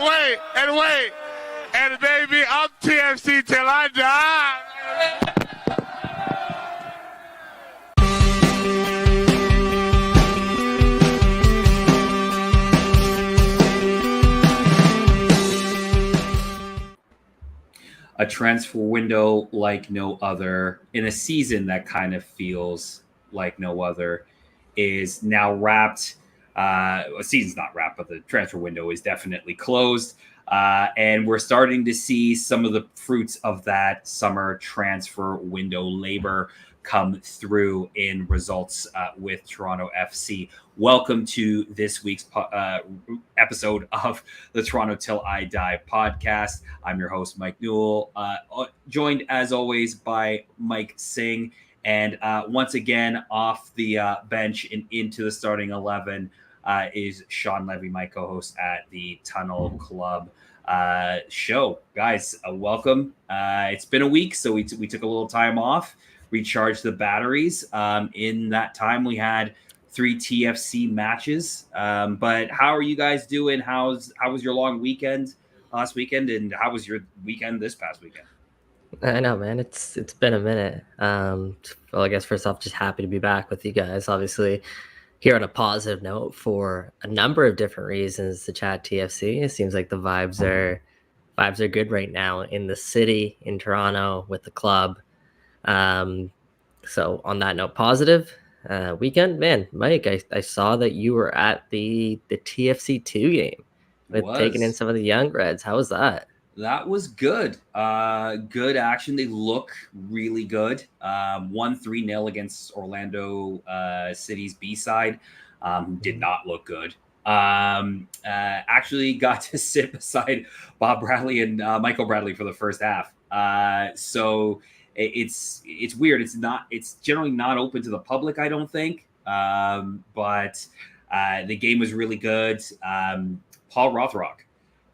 wait. And baby, I'm TFC till I die. A transfer window like no other in a season that kind of feels like no other is now wrapped. A season's not wrapped, but the transfer window is definitely closed. And we're starting to see some of the fruits of that summer transfer window labor come through in results with Toronto FC. Welcome to this week's episode of the Toronto Till I Die podcast. I'm your host, Mike Newell, joined as always by Mike Singh. And once again, off the bench and into the starting 11 is Sean Levy, my co-host at the Tunnel Club show. Guys, welcome. It's been a week, so we took a little time off, recharged the batteries. In that time, we had 3 TFC matches. But how are you guys doing? How was your long weekend last weekend, and how was your weekend this past weekend? I know, man. It's been a minute. Well, I guess first off, just happy to be back with you guys. Obviously, here on a positive note for a number of different reasons to chat TFC. It seems like the vibes are good right now in the city, in Toronto, with the club. So on that note, positive weekend, man. Mike, I saw that you were at the TFC 2 game with taking in some of the young Reds. How was that? That was good. Good action. They look really good. Won 3-0 against Orlando City's B-side. Did not look good. Actually got to sit beside Bob Bradley and Michael Bradley for the first half. So it's weird. It's generally not open to the public, I don't think. But the game was really good. Paul Rothrock.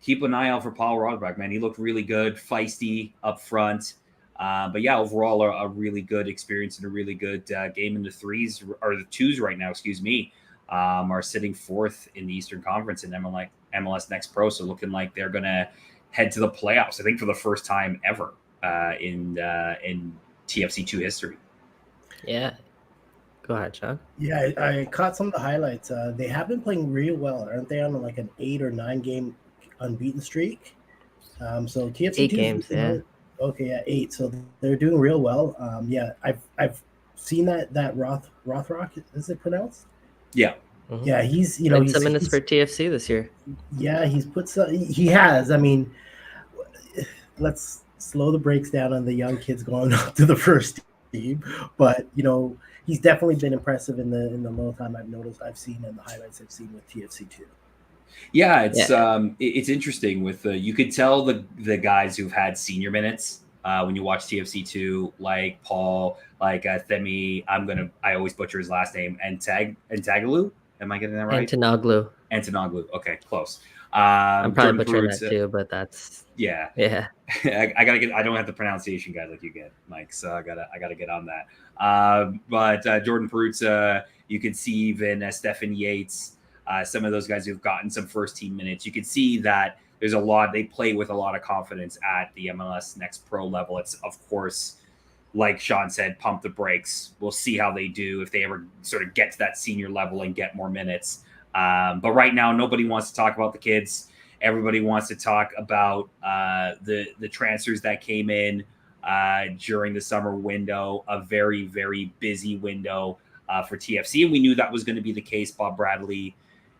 Keep an eye out for Paul Rothrock, man. He looked really good, feisty up front. But yeah, overall, a really good experience and a really good game. In the twos right now, are sitting fourth in the Eastern Conference in MLS Next Pro. So looking like they're going to head to the playoffs, I think, for the first time ever in TFC2 history. Yeah. Go ahead, Sean. Yeah, I caught some of the highlights. They have been playing real well. Aren't they on like an 8 or 9 game unbeaten streak? So TFC 8 games, yeah. Okay, yeah, 8. So they're doing real well. Yeah, I've seen that Rothrock, is it pronounced? Yeah. Mm-hmm. Yeah, he's some minutes for TFC this year. Yeah, he has. I mean, let's slow the brakes down on the young kids going up to the first team, but he's definitely been impressive in the little time I've seen and the highlights I've seen with TFC 2. Yeah, it's interesting with you could tell the guys who've had senior minutes when you watch TFC 2, like Paul, like Themi. I always butcher his last name. Antaglu. Am I getting that right? Antonoglu. Okay, close. I'm probably butchering that too, but that's yeah. I gotta get. I don't have the pronunciation guys like you get, Mike. So I gotta get on that. But Jordan Peruzza, you can see even Stephen Yates. Some of those guys who've gotten some first team minutes, you can see that there's a lot. They play with a lot of confidence at the MLS Next Pro level. It's, of course, like Sean said, pump the brakes. We'll see how they do if they ever sort of get to that senior level and get more minutes. But right now, nobody wants to talk about the kids. Everybody wants to talk about the transfers that came in during the summer window, a very, very busy window for TFC. And we knew that was going to be the case. Bob Bradley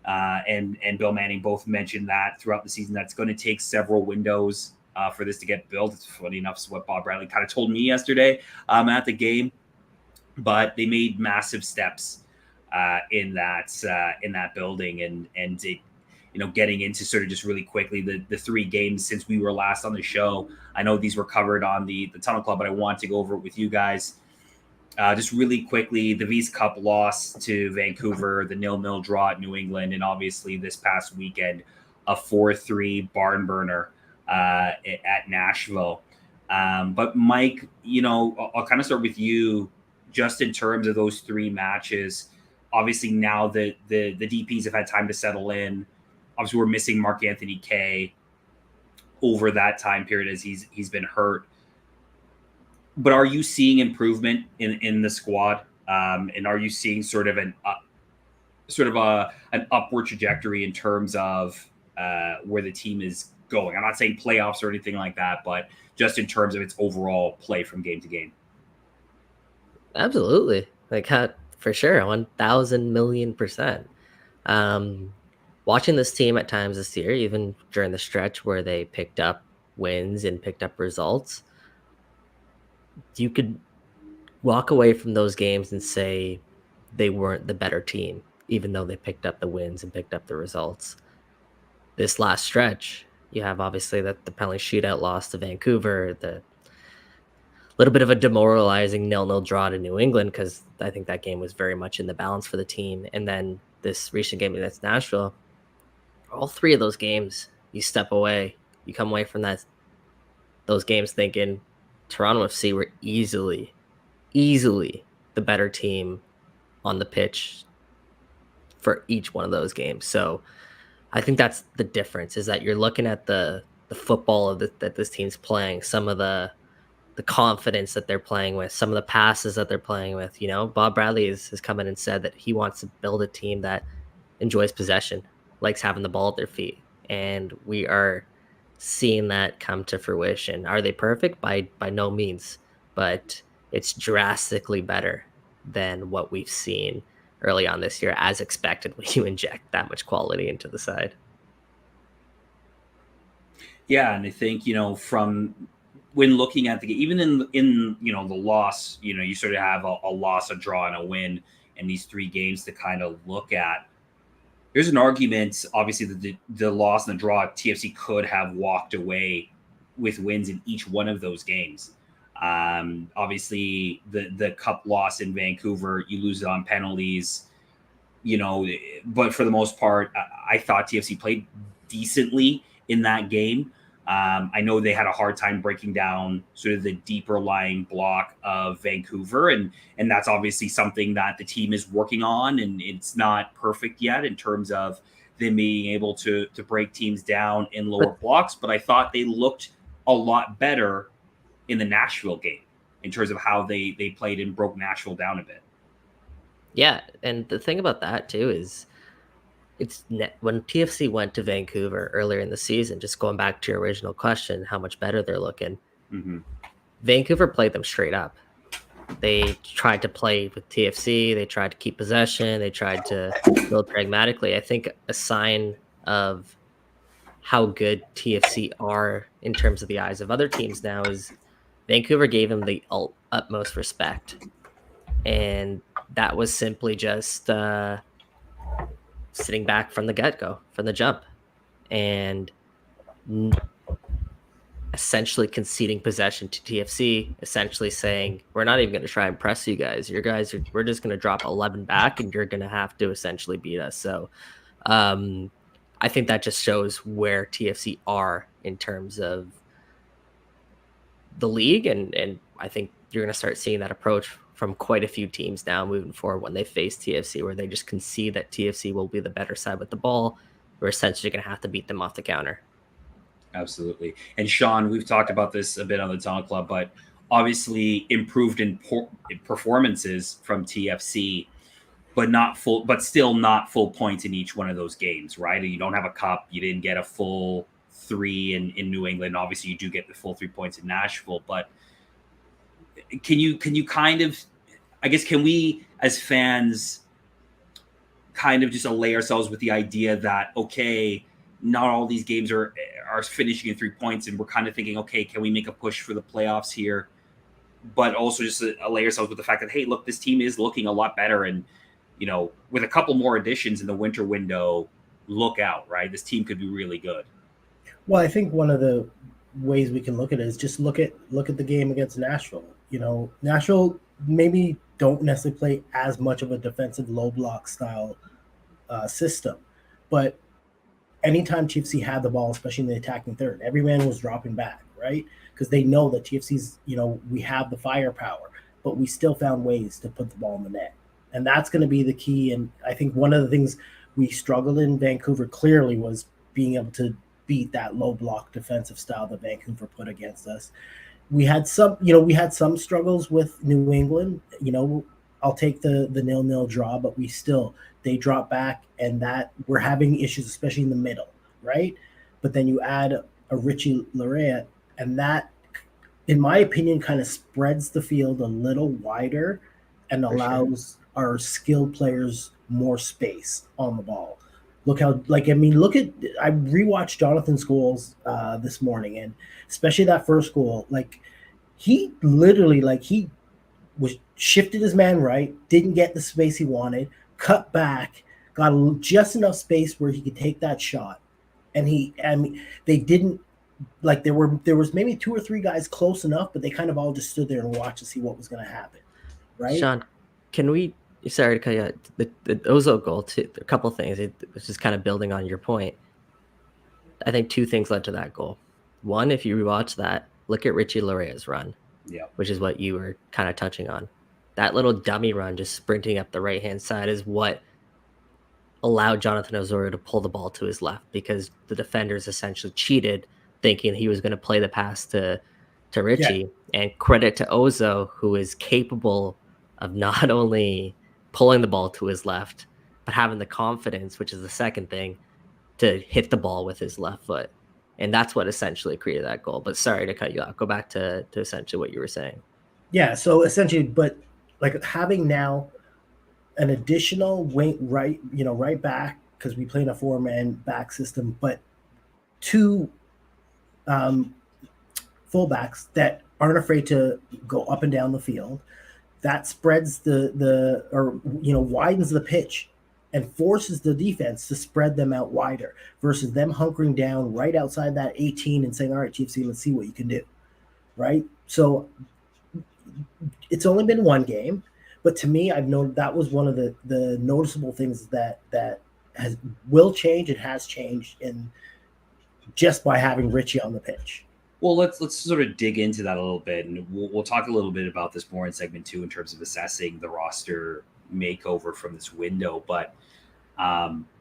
and Bill Manning both mentioned that throughout the season. That's going to take several windows for this to get built. It's funny enough, it's what Bob Bradley kind of told me yesterday at the game. But they made massive steps in that building and it, getting into sort of just really quickly the 3 games since we were last on the show. I know these were covered on the Tunnel Club, but I want to go over it with you guys. Just really quickly, the V's Cup loss to Vancouver, the 0-0 draw at New England, and obviously this past weekend, a 4-3 barn burner at Nashville. But Mike, I'll kind of start with you just in terms of those 3 matches. Obviously now that the DPs have had time to settle in, Obviously, we're missing Mark Anthony Kaye over that time period as he's been hurt. But are you seeing improvement in the squad? And are you seeing sort of an upward trajectory in terms of where the team is going? I'm not saying playoffs or anything like that, but just in terms of its overall play from game to game. Absolutely. Like, for sure. 1,000,000,000%. Watching this team at times this year, even during the stretch where they picked up wins and picked up results, you could walk away from those games and say they weren't the better team, even though they picked up the wins and picked up the results. This last stretch, you have obviously the penalty shootout loss to Vancouver, the little bit of a demoralizing 0-0 draw to New England, because I think that game was very much in the balance for the team. And then this recent game against Nashville, all three of those games, you step away, you come away from those games thinking Toronto FC were easily the better team on the pitch for each one of those games. So I think that's the difference, is that you're looking at the football that this team's playing, some of the confidence that they're playing with, some of the passes that they're playing with. You know, Bob Bradley has come in and said that he wants to build a team that enjoys possession, likes having the ball at their feet. And we are seeing that come to fruition. Are they perfect? By no means, but it's drastically better than what we've seen early on this year, as expected when you inject that much quality into the side. Yeah, and I think, from when looking at the game, even in the loss, you sort of have a loss, a draw, and a win in these three games to kind of look at. There's an argument, obviously, that the loss and the draw, TFC could have walked away with wins in each one of those games. Obviously, the cup loss in Vancouver, you lose it on penalties, but for the most part, I thought TFC played decently in that game. I know they had a hard time breaking down sort of the deeper lying block of Vancouver, and that's obviously something that the team is working on, and it's not perfect yet in terms of them being able to break teams down in lower blocks. But I thought they looked a lot better in the Nashville game in terms of how they played and broke Nashville down a bit. Yeah, and the thing about that too is when TFC went to Vancouver earlier in the season, just going back to your original question, how much better they're looking. Mm-hmm. Vancouver played them straight up. They tried to play with TFC. They tried to keep possession. They tried to build pragmatically. I think a sign of how good TFC are in terms of the eyes of other teams now is Vancouver gave them the utmost respect. And that was simply just sitting back from the get-go, from the jump, and essentially conceding possession to TFC, essentially saying, we're not even going to try and press you guys. We're just going to drop 11 back, and you're going to have to essentially beat us. So I think that just shows where TFC are in terms of the league, and I think you're going to start seeing that approach from quite a few teams now moving forward when they face TFC, where they just concede that TFC will be the better side with the ball. We're essentially going to have to beat them off the counter. Absolutely. And Sean, we've talked about this a bit on the Tunnel Club, but obviously improved in performances from TFC, but still not full points in each one of those games, right? You don't have a cup. You didn't get a full 3 in New England. Obviously, you do get the full 3 points in Nashville, but can you kind of, I guess, can we as fans kind of just allay ourselves with the idea that, okay, not all these games are finishing in 3 points, and we're kind of thinking, okay, can we make a push for the playoffs here? But also just allay ourselves with the fact that, hey, look, this team is looking a lot better, and with a couple more additions in the winter window, look out, right? This team could be really good. Well, I think one of the ways we can look at it is just look at the game against Nashville. Nashville maybe don't necessarily play as much of a defensive low block style system, but anytime TFC had the ball, especially in the attacking third, every man was dropping back, right? Because they know that TFC's, we have the firepower, but we still found ways to put the ball in the net. And that's going to be the key. And I think one of the things we struggled in Vancouver clearly was being able to beat that low block defensive style that Vancouver put against us. We had some struggles with New England. I'll take the 0-0 draw, but they drop back, and that we're having issues, especially in the middle, right? But then you add a Richie Laryea, and that, in my opinion, kind of spreads the field a little wider and allows our skilled players more space on the ball. I rewatched Jonathan's goals this morning, and especially that first goal. Like, he literally, he was shifted his man right, didn't get the space he wanted, cut back, got just enough space where he could take that shot, and they didn't, there was maybe 2 or 3 guys close enough, but they kind of all just stood there and watched to see what was going to happen, right? Sean, can we? Sorry to cut you out. The Ozo goal, too, a couple of things. It was just kind of building on your point. I think 2 things led to that goal. One, if you rewatch that, look at Richie Laryea's run, which is what you were kind of touching on. That little dummy run, just sprinting up the right-hand side, is what allowed Jonathan Osorio to pull the ball to his left, because the defenders essentially cheated, thinking he was going to play the pass to Richie. Yeah. And credit to Ozo, who is capable of not only pulling the ball to his left, but having the confidence, which is the second thing, to hit the ball with his left foot. And that's what essentially created that goal. But sorry to cut you off. Go back to essentially what you were saying. Yeah, so essentially, but having now an additional wing right back, because we play in a 4-man back system, but 2 fullbacks that aren't afraid to go up and down the field. That spreads widens the pitch and forces the defense to spread them out wider versus them hunkering down right outside that 18 and saying, all right, GFC, let's see what you can do, right? So it's only been 1 game, but to me, I've known that was one of the noticeable things that will change and has changed in just by having Richie on the pitch. Well, let's sort of dig into that a little bit, and we'll talk a little bit about this more in segment 2 in terms of assessing the roster makeover from this window. But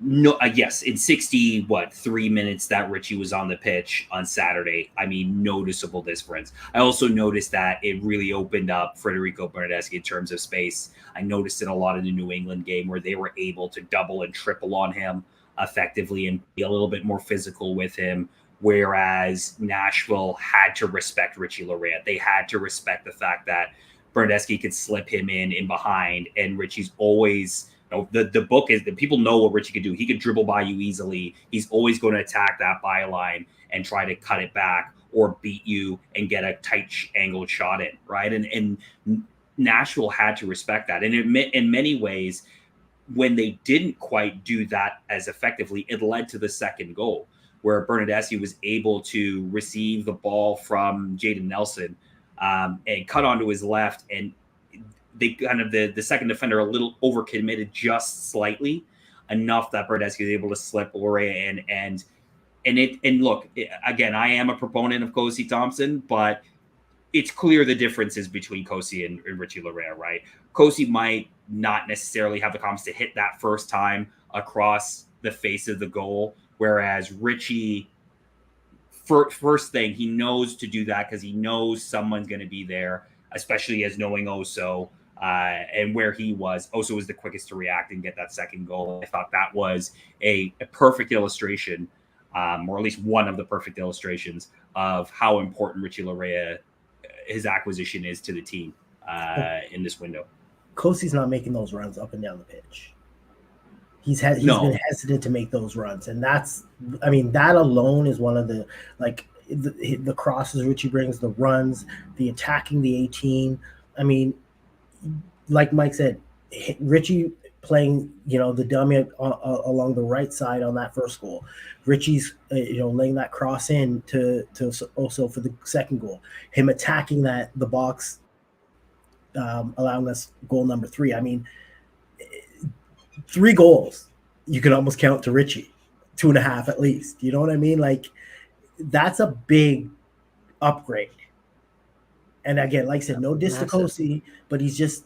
yes, in 3 minutes that Richie was on the pitch on Saturday, I mean, noticeable difference. I also noticed that it really opened up Federico Bernardeschi in terms of space. I noticed it a lot in the New England game where they were able to double and triple on him effectively and be a little bit more physical with him. Whereas Nashville had to respect Richie Laryea. They had to respect the fact that Bernardeschi could slip him in behind, and Richie's always, the book is that people know what Richie can do. He can dribble by you easily. He's always going to attack that byline and try to cut it back or beat you and get a tight angled shot in, right? And Nashville had to respect that. And in many ways, when they didn't quite do that as effectively, it led to the second goal, where Bernardeschi was able to receive the ball from Jaden Nelson and cut onto his left. And they kind of, the second defender a little overcommitted just slightly, enough that Bernardeschi was able to slip Laryea in. And look, again, I am a proponent of Kosi Thompson, but it's clear the differences between Kosi and Richie Laryea, right? Kosi might not necessarily have the confidence to hit that first time across the face of the goal, whereas Richie, first thing, he knows to do that because he knows someone's going to be there, especially as knowing Oso and where he was. Oso was the quickest to react and get that second goal. I thought that was a perfect illustration, or at least one of the perfect illustrations of how important Richie Laryea, his acquisition is to the team in this window. Kosi's not making those runs up and down the pitch. He's been hesitant to make those runs, and that alone is one of the the crosses Richie brings, the runs, the attacking the 18. I mean, like Mike said, Richie playing the dummy along the right side on that first goal. Richie's laying that cross in to also for the second goal. Him attacking the box, allowing us goal number 3. I mean, 3 goals you can almost count to Richie, 2.5 at least. You know what I mean? That's a big upgrade. And again, like I said, no diss to Kosi, but he's just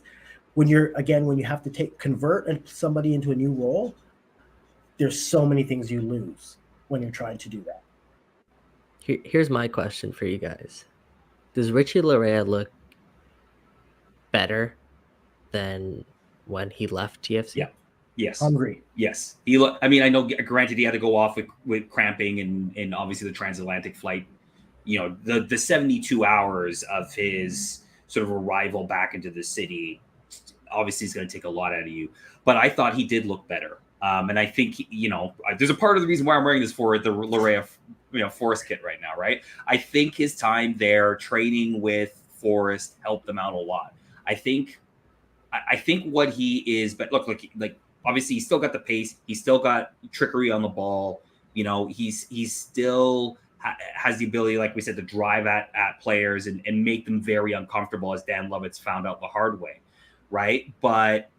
when you have to convert somebody into a new role, there's so many things you lose when you're trying to do that. Here's my question for you guys. Does Richie Laryea look better than when he left TFC? Yeah. Yes. Hungry. Yes. I mean, I know, granted, he had to go off with cramping and obviously the transatlantic flight, the 72 hours of his sort of arrival back into the city, obviously is going to take a lot out of you. But I thought he did look better. And I think, there's a part of the reason why I'm wearing this for the Laryea, Forest kit right now, right? I think his time there training with Forest helped them out a lot. I think what he is, but look, like obviously he's still got the pace. He's still got trickery on the ball. He's still has the ability, like we said, to drive at players and make them very uncomfortable, as Dan Lovett's found out the hard way, right? But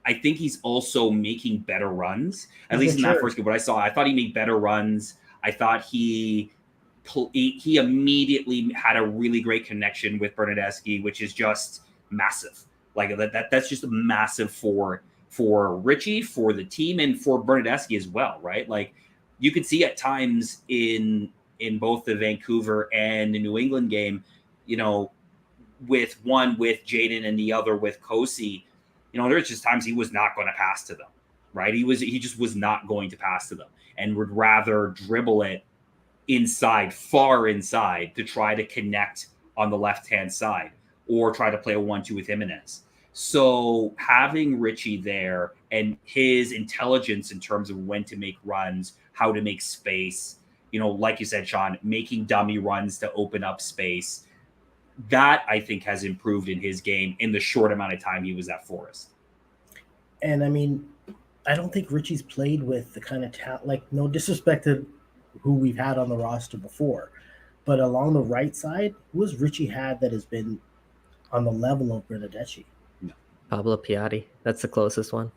I think he's also making better runs, at least in that first game. What I saw, I thought he made better runs. I thought he immediately had a really great connection with Bernardeschi, which is just massive. Like that's just massive for Richie, for the team, and for Bernardeschi as well, right? Like you could see at times in both the Vancouver and the New England game, with one with Jaden and the other with Kosi, there's just times he was not going to pass to them, right? He just was not going to pass to them and would rather dribble it far inside to try to connect on the left-hand side or try to play a 1-2 with Jimenez. So having Richie there and his intelligence in terms of when to make runs, how to make space, like you said, Sean, making dummy runs to open up space, that I think has improved in his game in the short amount of time he was at Forest. And I mean, I don't think Richie's played with the kind of talent, like no disrespect to who we've had on the roster before, but along the right side, who has Richie had that has been on the level of Bernardeschi? No. Pablo Piatti. That's the closest one.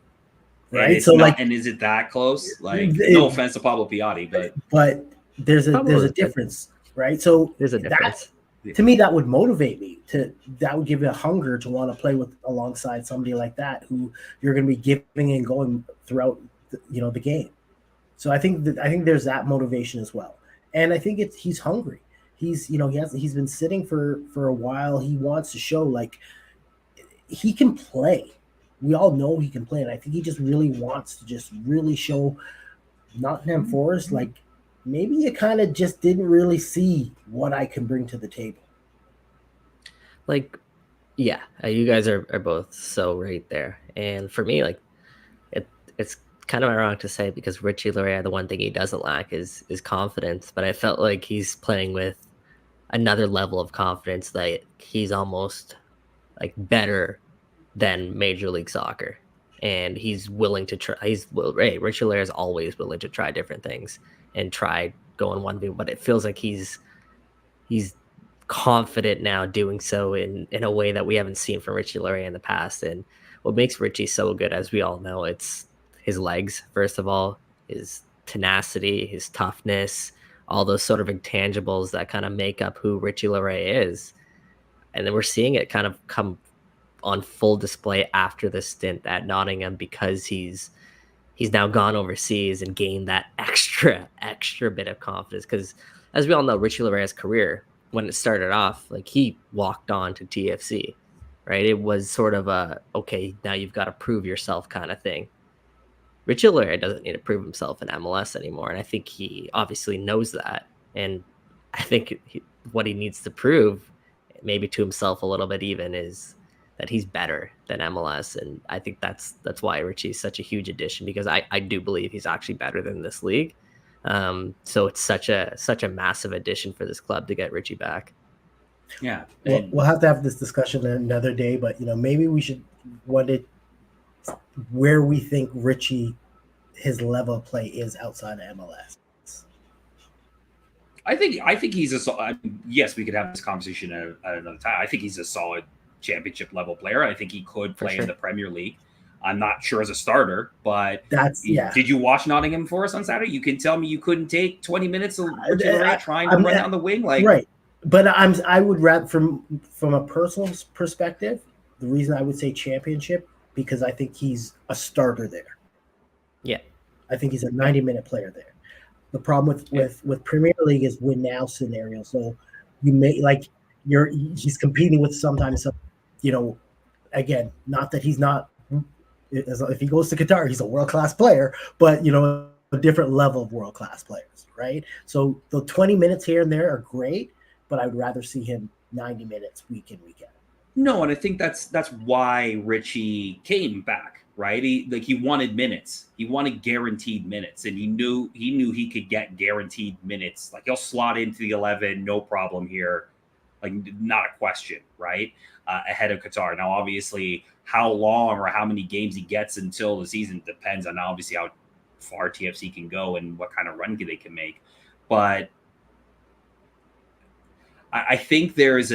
Right. So and is it that close? Like, no offense to Pablo Piatti, but there's a difference, right? So there's a difference. To me, that would motivate me. That would give you a hunger to want to play alongside somebody like that, who you're going to be giving and going throughout, the game. So I think there's that motivation as well, and I think he's hungry. He's been sitting for a while. He wants to show like he can play. We all know he can play, and I think he just really wants to just really show Nottingham Forest like, maybe you kind of just didn't really see what I can bring to the table. Like, yeah, you guys are both so right there. And for me, like, it's kind of ironic to say because Richie Laryea, the one thing he doesn't lack is confidence. But I felt like he's playing with another level of confidence that he's almost like better than Major League Soccer. And he's willing to try. Richie Laryea is always willing to try different things and try going 1v, but it feels like he's confident now doing so in a way that we haven't seen from Richie Laryea in the past. And what makes Richie so good, as we all know, it's his legs, first of all, his tenacity, his toughness, all those sort of intangibles that kind of make up who Richie Laryea is. And then we're seeing it kind of come on full display after the stint at Nottingham because he's now gone overseas and gained that extra bit of confidence. Because as we all know, Richie Lariea's career, when it started off, like he walked on to TFC, right? It was sort of okay, now you've got to prove yourself kind of thing. Richie Laryea doesn't need to prove himself in MLS anymore. And I think he obviously knows that. And I think what he needs to prove, maybe to himself a little bit even, is that he's better than MLS. And I think that's why Richie's such a huge addition, because I do believe he's actually better than this league. So it's such a massive addition for this club to get Richie back. Yeah. We'll have to have this discussion another day, but maybe we should wonder where we think Richie, his level of play is outside of MLS. I think he's yes, we could have this conversation at another time. I think he's a solid championship level player. I think he could play in the Premier League. I'm not sure as a starter, but did you watch Nottingham Forest on Saturday? You can tell me you couldn't take 20 minutes of trying to run down the wing, like right. But I would rather from a personal perspective, the reason I would say championship, because I think he's a starter there. Yeah. I think he's a 90-minute player there. The problem with Premier League is win now scenario. So you may like he's competing with sometimes some, again, not that he's not. If he goes to Qatar, he's a world-class player, but a different level of world-class players, right? So the 20 minutes here and there are great, but I'd rather see him 90 minutes week in, week out. No, and I think that's why Richie came back, right? He wanted minutes. He wanted guaranteed minutes, and he knew he could get guaranteed minutes. Like, he'll slot into the 11, no problem here, like, not a question, right? Ahead of Qatar. Now, obviously, how long or how many games he gets until the season depends on obviously how far TFC can go and what kind of run they can make. But I think there's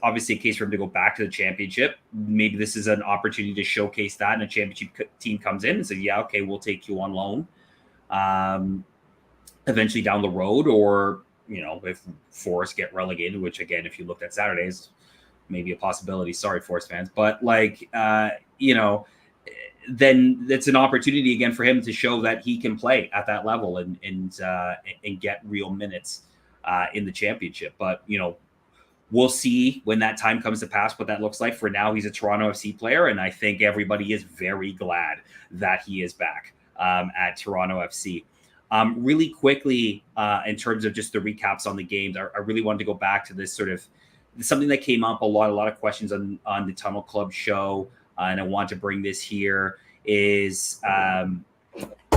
obviously a case for him to go back to the championship. Maybe this is an opportunity to showcase that, and a championship team comes in and says, yeah, okay, we'll take you on loan eventually down the road. Or, if Forest get relegated, which, again, if you looked at Saturdays, maybe a possibility. Sorry, Forest fans. But, then it's an opportunity again for him to show that he can play at that level and get real minutes in the championship. But, we'll see when that time comes to pass what that looks like. For now, he's a Toronto FC player, and I think everybody is very glad that he is back at Toronto FC. Really quickly, in terms of just the recaps on the games, I really wanted to go back to this sort of something that came up a lot of questions on the Tunnel Club show, and I want to bring this here, is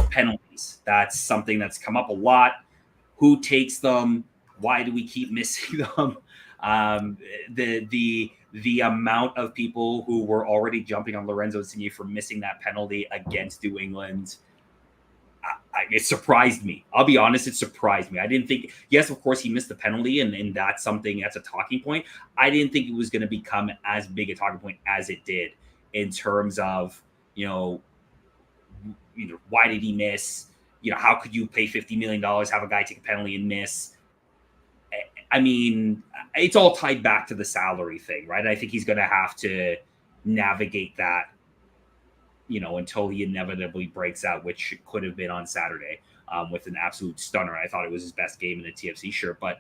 penalties. That's something that's come up a lot. Who takes them? Why do we keep missing them? The amount of people who were already jumping on Lorenzo Insigne for missing that penalty against New England, it surprised me. I'll be honest, it surprised me. I didn't think, yes, of course, he missed the penalty, and that's a talking point. I didn't think it was going to become as big a talking point as it did in terms of, why did he miss? How could you pay $50 million, have a guy take a penalty and miss? I mean, it's all tied back to the salary thing, right? I think he's going to have to navigate that, until he inevitably breaks out, which could have been on Saturday with an absolute stunner. I thought it was his best game in a TFC shirt. But,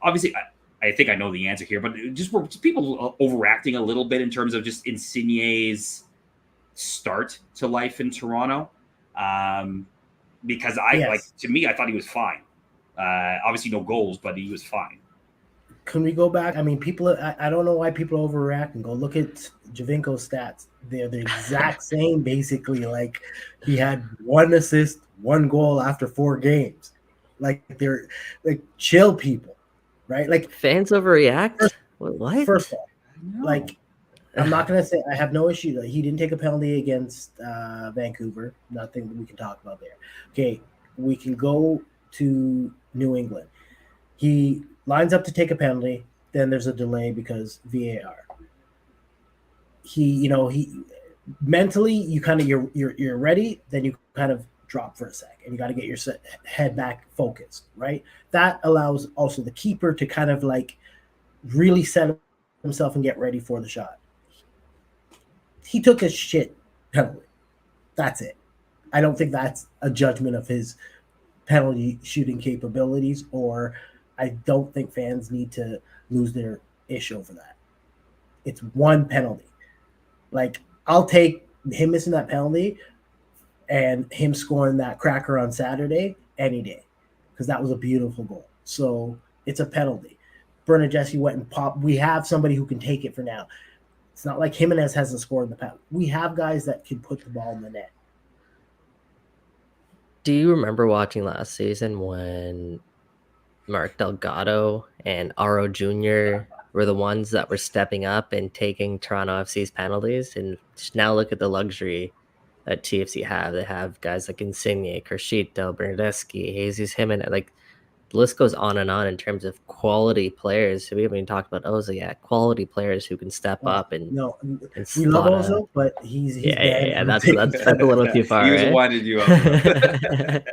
obviously, I think I know the answer here, but just were people overreacting a little bit in terms of just Insigne's start to life in Toronto? Because to me, I thought he was fine. Obviously no goals, but he was fine. Can we go back? I mean, people, I don't know why people overreact and go look at Javinko's stats. They're the exact same, basically. Like, he had 1 assist, 1 goal after 4 games. Like, they're like chill people, right? Like, fans overreact. What? First of all, like, I'm not gonna say I have no issue that he didn't take a penalty against Vancouver. Nothing that we can talk about there. Okay, we can go to New England. He lines up to take a penalty, then there's a delay because VAR. He mentally, you kind of you're ready, then you kind of drop for a sec, and you got to get your head back focused, right? That allows also the keeper to kind of like really set himself and get ready for the shot. He took a shit penalty. That's it. I don't think that's a judgment of his penalty shooting capabilities, or I don't think fans need to lose their ish over that. It's 1 penalty. Like, I'll take him missing that penalty and him scoring that cracker on Saturday any day, because that was a beautiful goal. So it's a penalty. Bernard Jesse went and popped. We have somebody who can take it for now. It's not like Jimenez hasn't scored in the past. We have guys that can put the ball in the net. Do you remember watching last season when Mark Delgado and Aro Jr. were the ones that were stepping up and taking Toronto FC's penalties? And just now look at the luxury that TFC have. They have guys like Insigne, Crescito, Bernardeschi, Jesus Jimenez. Like, the list goes on in terms of quality players. So we haven't even talked about Ozil yet. Quality players who can step up and we love Ozil, but he's yeah. That's a little too far. He was right? winding you up.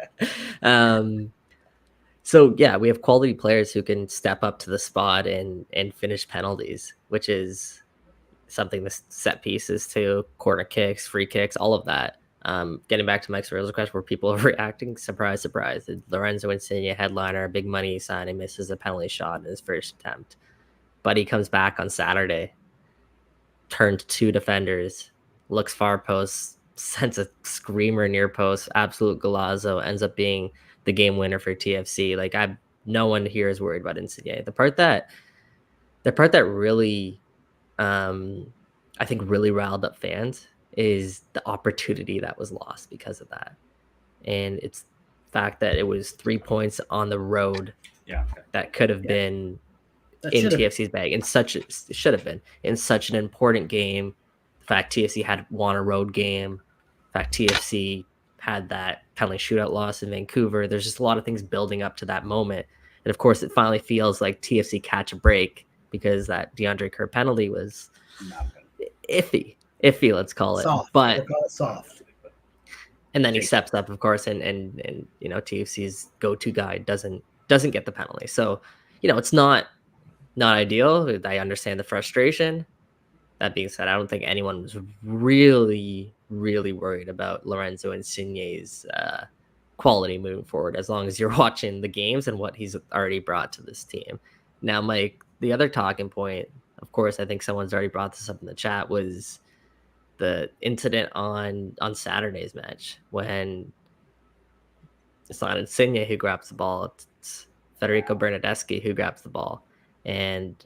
So yeah, we have quality players who can step up to the spot and finish penalties, which is something the set pieces to corner kicks, free kicks, all of that. Getting back to Mike's original question, where people are reacting, surprise, surprise. Lorenzo Insigne, headliner, big money signing, misses a penalty shot in his first attempt. But he comes back on Saturday, turned 2 defenders, looks far post, sends a screamer near post, absolute golazo, ends up being the game winner for TFC. Like, no one here is worried about Insigne. The part that really, I think, really riled up fans is the opportunity that was lost because of that. And it's the fact that it was 3 points on the road that could have been in TFC's bag. It should have been in such an important game. The fact TFC had won a road game. The fact TFC had that penalty shootout loss in Vancouver. There's just a lot of things building up to that moment. And of course, it finally feels like TFC catch a break because that DeAndre Kerr penalty was iffy, let's call it. Soft. But We'll call it soft. And then he steps up, of course, and TFC's go-to guy doesn't get the penalty. So, it's not ideal. I understand the frustration. That being said, I don't think anyone was really, really worried about Lorenzo Insigne's quality moving forward, as long as you're watching the games and what he's already brought to this team. Now, Mike, the other talking point, of course, I think someone's already brought this up in the chat, was the incident on Saturday's match when it's not Insigne who grabs the ball, it's Federico Bernardeschi who grabs the ball. And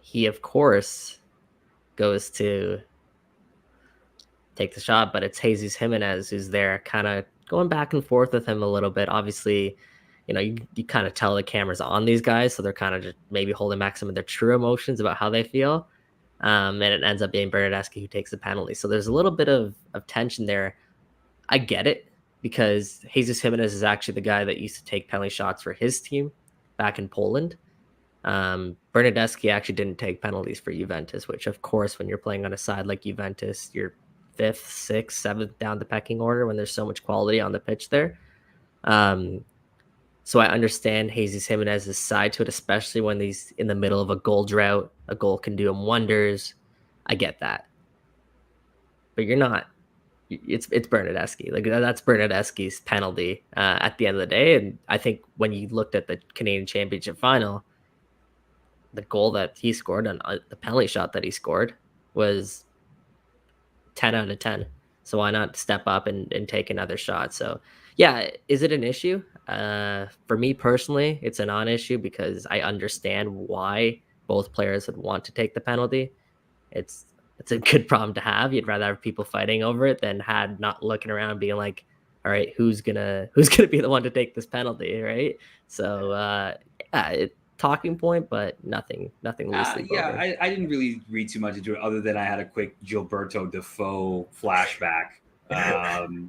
he, of course, goes to take the shot, but it's Jesus Jimenez who's there kind of going back and forth with him a little bit. Obviously, you kind of tell the camera's on these guys, so they're kind of just maybe holding back some of their true emotions about how they feel. And it ends up being Bernardeschi who takes the penalty. So there's a little bit of tension there. I get it, because Jesus Jimenez is actually the guy that used to take penalty shots for his team back in Poland. Bernardeschi actually didn't take penalties for Juventus, which, of course, when you're playing on a side like Juventus, you're 5th, 6th, 7th down the pecking order when there's so much quality on the pitch there. So I understand Jesus Jimenez's side to it, especially when he's in the middle of a goal drought. A goal can do him wonders. I get that. But you're not. It's Bernardeschi. Like, that's Bernardeschi's penalty at the end of the day. And I think when you looked at the Canadian Championship final, the goal that he scored on the penalty shot that he scored was 10 out of 10. So why not step up and take another shot? So, yeah, is it an issue? For me personally, it's a non-issue because I understand why both players would want to take the penalty. It's a good problem to have. You'd rather have people fighting over it than not looking around being like, all right, who's gonna be the one to take this penalty, right? So talking point, but nothing loosely. I didn't really read too much into it, other than I had a quick Gilberto Defoe flashback.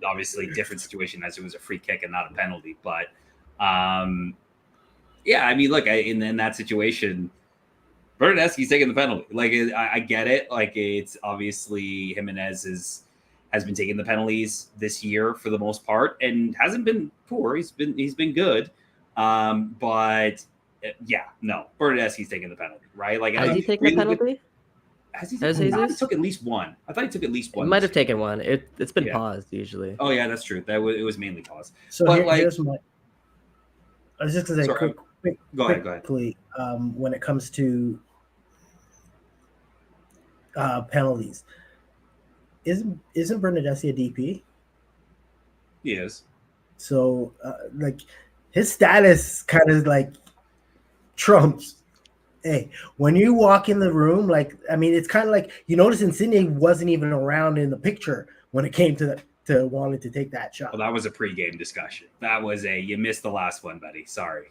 Obviously different situation, as it was a free kick and not a penalty, but look, in that situation, Bernardeschi's taking the penalty. Like, I get it. Like, it's obviously Jimenez has been taking the penalties this year for the most part and hasn't been poor. He's been good. But Bernardeschi's taking the penalty, right? Like, has he taken the penalty? I thought he took at least one. He might have taken one. It's been paused usually. Oh yeah, that's true. It was mainly paused. So here's my. I was just gonna say go ahead. Quickly, when it comes to penalties, isn't Bernardeschi a DP? He is. So his status kind of like trumps. Hey, when you walk in the room, it's kind of like, you notice Insigne wasn't even around in the picture when it came to wanting to take that shot. Well, that was a pregame discussion. That was you missed the last one, buddy. Sorry.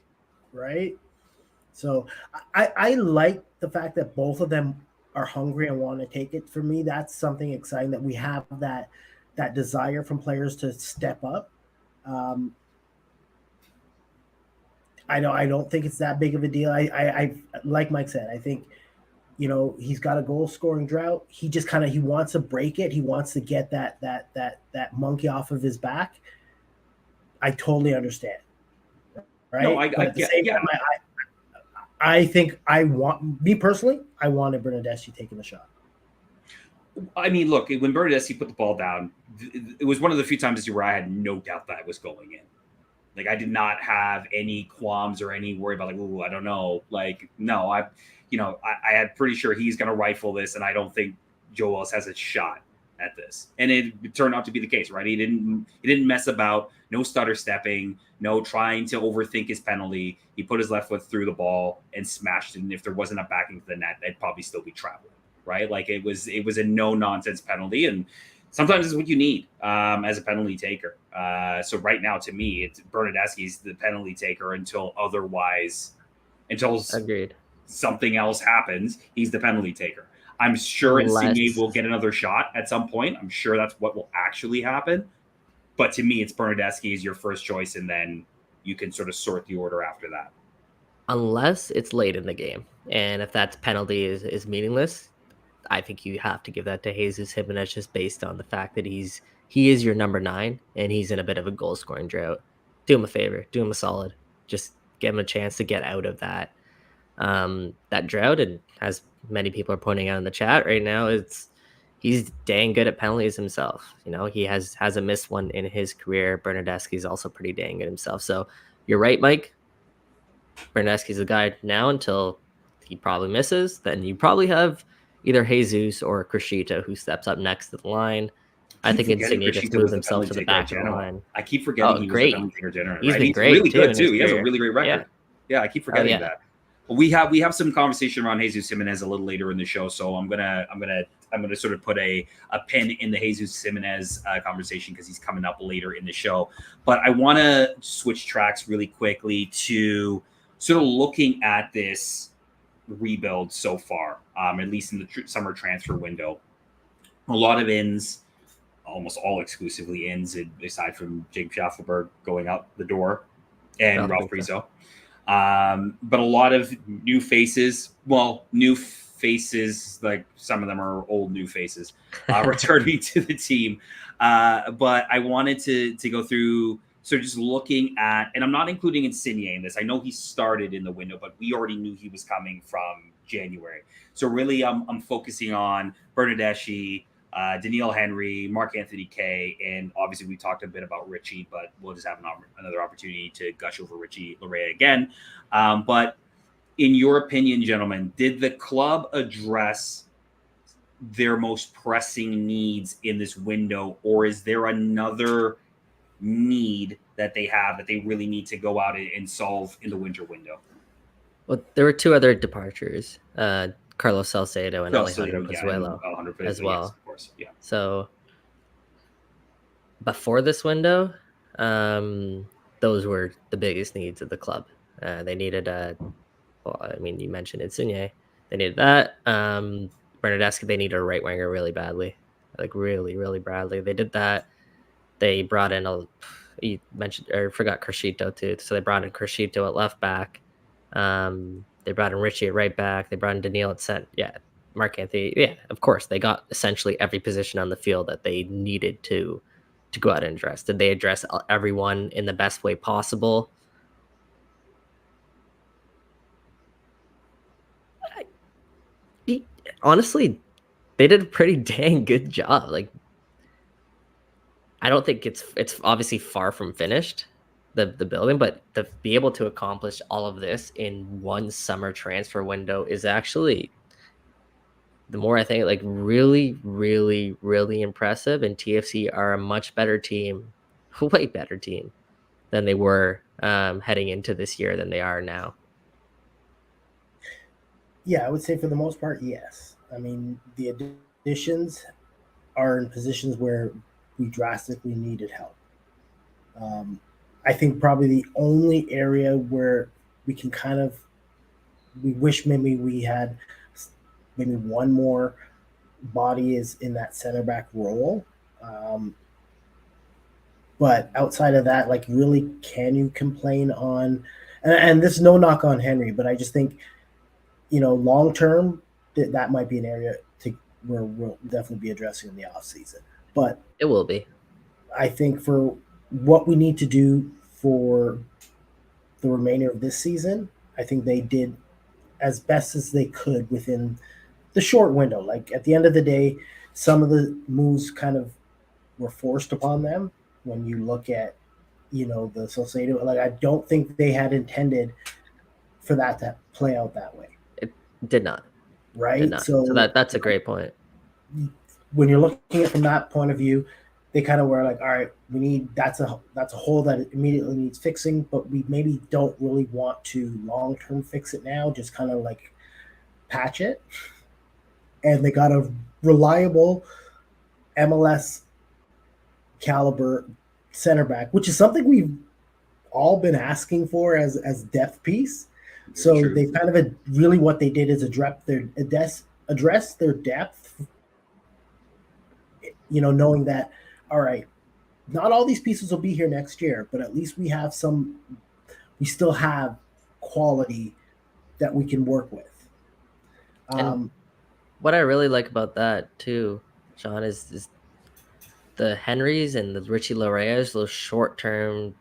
Right. So I like the fact that both of them are hungry and want to take it. For me, that's something exciting, that we have that desire from players to step up. I don't think it's that big of a deal. I like Mike said, I think, he's got a goal scoring drought. He just he wants to break it. He wants to get that monkey off of his back. I totally understand. Right. No, time, I think me personally, I wanted Bernardeschi taking the shot. I mean, look, when Bernardeschi put the ball down, it was one of the few times this year where I had no doubt that it was going in. Like, I did not have any qualms or any worry about, like, ooh, I don't know. Like, no, I had pretty sure he's going to rifle this, and I don't think Joe Wells has a shot at this. And it turned out to be the case, right? He didn't mess about, no stutter stepping, no trying to overthink his penalty. He put his left foot through the ball and smashed it. And if there wasn't a backing to the net, they'd probably still be traveling, right? Like, it was a no nonsense penalty, and sometimes it's what you need as a penalty taker. So right now, to me, it's Bernardeschi's the penalty taker until Agreed. something else happens. He's the penalty taker. I'm sure Insigne will get another shot at some point. I'm sure that's what will actually happen. But to me, it's Bernardeschi is your first choice, and then you can sort of sort the order after that. Unless it's late in the game. And if that penalty is meaningless, I think you have to give that to Jesus Jimenez just based on the fact that he is your number 9 and he's in a bit of a goal scoring drought. Do him a favor, do him a solid. Just give him a chance to get out of that drought. And as many people are pointing out in the chat right now, he's dang good at penalties himself. He hasn't missed one in his career. Bernardeschi's also pretty dang good himself. So you're right, Mike. Bernardeschi's the guy now until he probably misses. Then you probably have either Jesus or Crescito who steps up next to the line. I think Insigne just moved himself to the back of the line. I keep forgetting he was the penalty taker general. He's right? been He's great really good too. He has a really great record. Yeah, I keep forgetting that. Well, we have some conversation around Jesus Jimenez a little later in the show, so I'm gonna sort of put a pin in the Jesus Jimenez conversation because he's coming up later in the show. But I want to switch tracks really quickly to sort of looking at this rebuild so far, at least in the summer transfer window. A lot of ins, almost all exclusively ins, aside from Jake Schaffelberg going out the door and Ralph Priso. But a lot of new faces. Well, new faces, like some of them are old new faces, returning to the team. But I wanted to go through. So just looking at, and I'm not including Insigne in this. I know he started in the window, but we already knew he was coming from January. So really, I'm focusing on Bernardeschi, Daniil Henry, Marc-Anthony Kaye, and obviously we talked a bit about Richie, but we'll just have another opportunity to gush over Richie Laryea again. But in your opinion, gentlemen, did the club address their most pressing needs in this window, or is there another need that they have that they really need to go out and solve in the winter window? Well, there were 2 other departures, Carlos Salcedo and Alejandro Pozuelo as well. Yes, of course. Yeah. So before this window, those were the biggest needs of the club. They needed you mentioned Insigne. They needed that. Bernardeschi, they needed a right winger really badly, like really, really badly. They did that. They brought in you mentioned or forgot Crescito too. So they brought in Crescito at left back. They brought in Richie at right back. They brought in Daniil at center. Yeah, Marc-Anthony. Yeah, of course. They got essentially every position on the field that they needed to go out and address. Did they address everyone in the best way possible? Honestly, they did a pretty dang good job. Like, I don't think it's obviously far from finished, the building, but to be able to accomplish all of this in one summer transfer window is actually, the more I think, like really, really, really impressive. And TFC are a much better team, way better team than they were heading into this year than they are now. Yeah, I would say for the most part, yes. I mean, the additions are in positions where we drastically needed help. I think probably the only area where we can we wish maybe we had maybe one more body is in that center back role. But outside of that, like, really, can you complain on, and this is no knock on Henry, but I just think, long term, that might be an area where we'll definitely be addressing in the off season. But it will be. I think for what we need to do for the remainder of this season, I think they did as best as they could within the short window. Like, at the end of the day, some of the moves kind of were forced upon them when you look at, the Salcedo. Like, I don't think they had intended for that to play out that way. It did not. Right. Did not. So that's a great point. When you're looking at it from that point of view, they kind of were like, all right, that's a hole that immediately needs fixing, but we maybe don't really want to long-term fix it now, just kind of like patch it. And they got a reliable MLS caliber center back, which is something we've all been asking for as depth piece. So True. they kind of really what they did is address their depth, knowing that, all right, not all these pieces will be here next year, but at least we still have quality that we can work with. And what I really like about that too, Sean, is the Henrys and the Richie Laryea, those short-term.